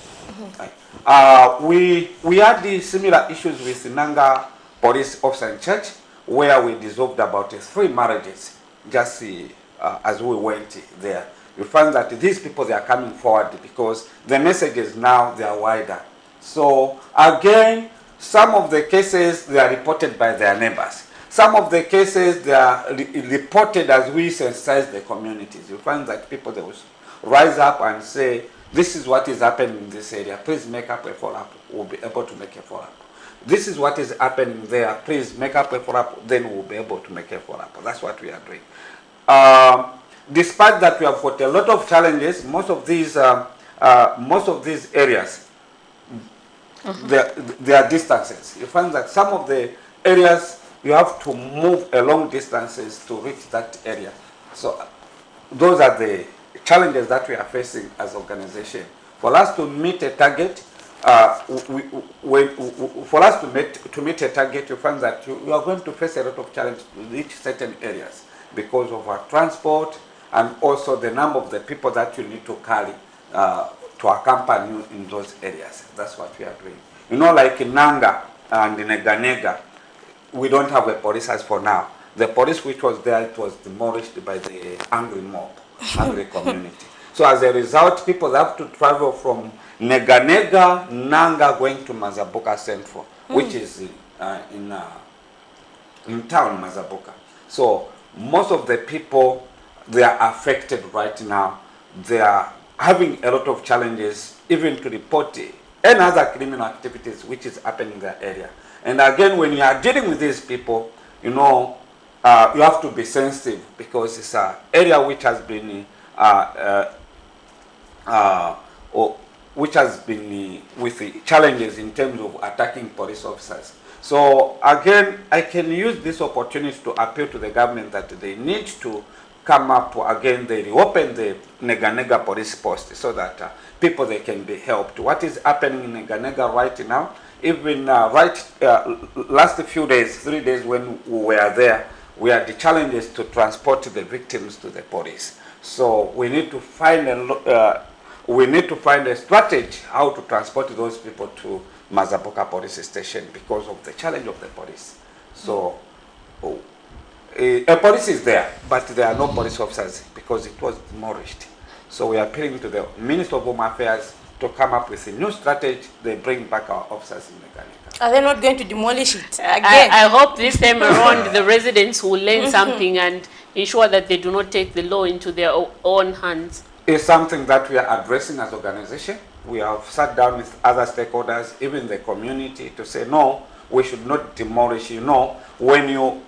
We had the similar issues with Nanga police officer in church, where we dissolved about 3 marriages, just as we went there. You find that these people, they are coming forward because the messages now, they are wider. So again, some of the cases, they are reported by their neighbors. Some of the cases, they are reported as we sensitize the communities. You find that people, they will rise up and say, this is what is happening in this area. Please make up a follow-up. We'll be able to make a follow-up. This is what is happening there. Please make up a follow-up. Then we'll be able to make a follow-up. That's what we are doing. Despite that, we have got a lot of challenges. Most of these areas, there are distances. You find that some of the areas, you have to move a long distances to reach that area. So those are the challenges that we are facing as organization. For us to meet a target, for us to meet a target, you find that you are going to face a lot of challenges to reach certain areas because of our transport and also the number of the people that you need to carry to accompany you in those areas. That's what we are doing. You know, like in Nanga and in Nega, we don't have a police as for now. The police which was there, it was demolished by the angry mob, angry community. So as a result, people have to travel from Nega, Nanga, going to Mazabuka Central, which is in town, Mazabuka. So most of the people, they are affected right now. They are having a lot of challenges, even to report any other criminal activities which is happening in their area. And again, when you are dealing with these people, you know, you have to be sensitive because it's an area which has been with the challenges in terms of attacking police officers. So again, I can use this opportunity to appeal to the government that they need to come up to, again, they reopen the Nega police post so that people, they can be helped. What is happening in Nega right now, even last few days, 3 days when we were there, we had the challenges to transport the victims to the police. So we need to find a strategy how to transport those people to Mazabuka police station because of the challenge of the police. So a police is there, but there are no police officers because it was demolished. So we are appealing to the Minister of Home Affairs to come up with a new strategy. They bring back our officers in the Ghana. Are they not going to demolish it again? I hope this time around the residents will learn something and ensure that they do not take the law into their own hands. It's something that we are addressing as an organization. We have sat down with other stakeholders, even the community, to say, no, we should not demolish. You know, when you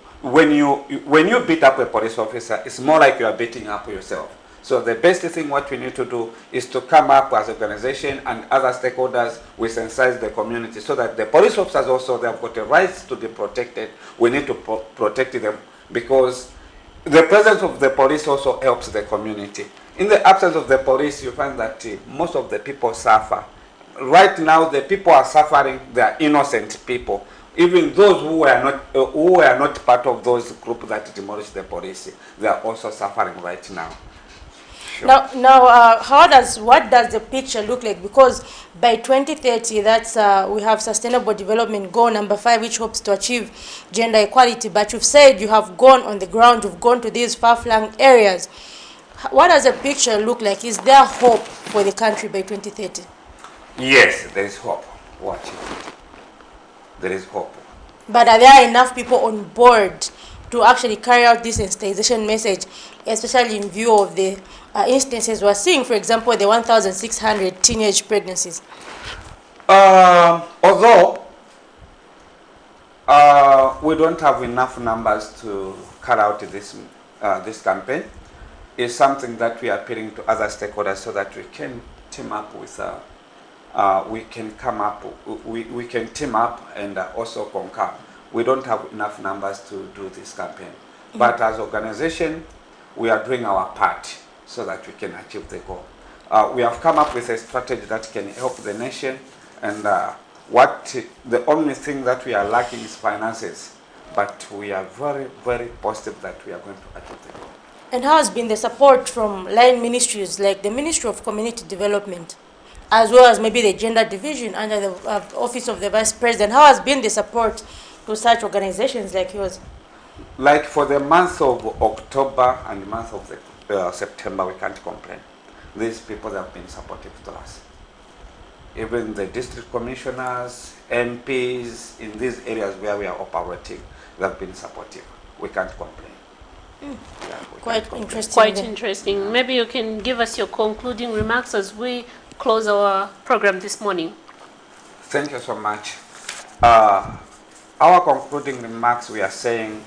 beat up a police officer, it's more like you are beating up yourself. So the best thing what we need to do is to come up as an organization and other stakeholders, we sensitize the community so that the police officers also, they have got the rights to be protected. We need to protect them because the presence of the police also helps the community. In the absence of the police, you find that most of the people suffer. Right now, the people are suffering, they are innocent people. even those who were not part of those groups that demolished the police, they are also suffering right now. Sure. Now, what does the picture look like? Because by 2030, that's we have Sustainable Development Goal number 5, which hopes to achieve gender equality. But you've said you have gone on the ground, you've gone to these far-flung areas. What does the picture look like? Is there hope for the country by 2030? Yes, there is hope. Watch it. There is hope. But are there enough people on board to actually carry out this sensitization message, especially in view of the instances we're seeing, for example, the 1,600 teenage pregnancies? Although we don't have enough numbers to carry out this campaign, it's something that we are appealing to other stakeholders so that we can team up with we can team up and also concur. We don't have enough numbers to do this campaign. But as an organization, we are doing our part so that we can achieve the goal. We have come up with a strategy that can help the nation, and the only thing that we are lacking is finances. But we are very, very positive that we are going to achieve the goal. And how has been the support from line ministries like the Ministry of Community Development, as well as maybe the Gender Division under the Office of the Vice President? How has been the support to such organizations like yours? Like for the month of October and the month of September, we can't complain. These people have been supportive to us. Even the district commissioners, MPs in these areas where we are operating, they have been supportive. We can't complain. Yeah, Quite interesting. Quite interesting. Maybe you can give us your concluding remarks as we close our program this morning. Thank you so much. Our concluding remarks, we are saying,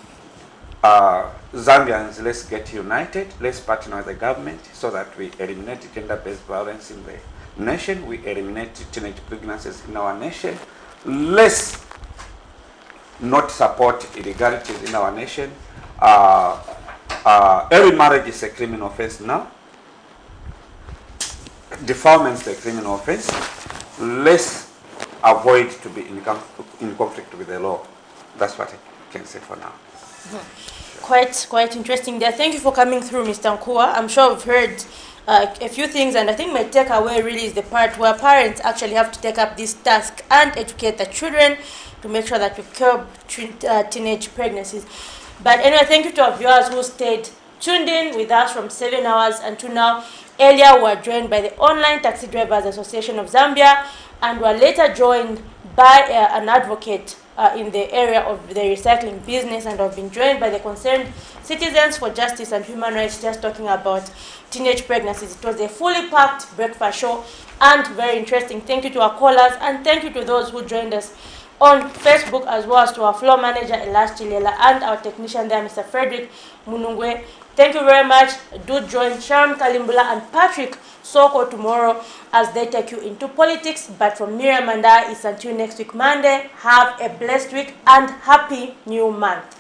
Zambians, let's get united, let's partner with the government so that we eliminate gender-based violence in the nation, we eliminate teenage pregnancies in our nation. Let's not support illegalities in our nation. Early marriage is a criminal offense now. Defilement is a criminal offense. Let's avoid to be in conflict with the law. That's what I can say for now. Quite interesting there. Thank you for coming through, Mr. Nkua. I'm sure we've heard a few things, and I think my takeaway really is the part where parents actually have to take up this task and educate the children to make sure that we curb teenage pregnancies. But anyway, thank you to our viewers who stayed tuned in with us from 7 hours until now. Earlier, we were joined by the Online Taxi Drivers Association of Zambia, and were later joined by an advocate in the area of the recycling business, and have been joined by the Concerned Citizens for Justice and Human Rights, just talking about teenage pregnancies. It was a fully packed breakfast show and very interesting. Thank you to our callers, and thank you to those who joined us on Facebook, as well as to our floor manager, Elash Chilela, and our technician there, Mr. Frederick Munungwe. Thank you very much. Do join Sharon Kalimbula and Patrick Soko tomorrow as they take you into politics. But from Miriam and I, it's until next week, Monday. Have a blessed week and happy new month.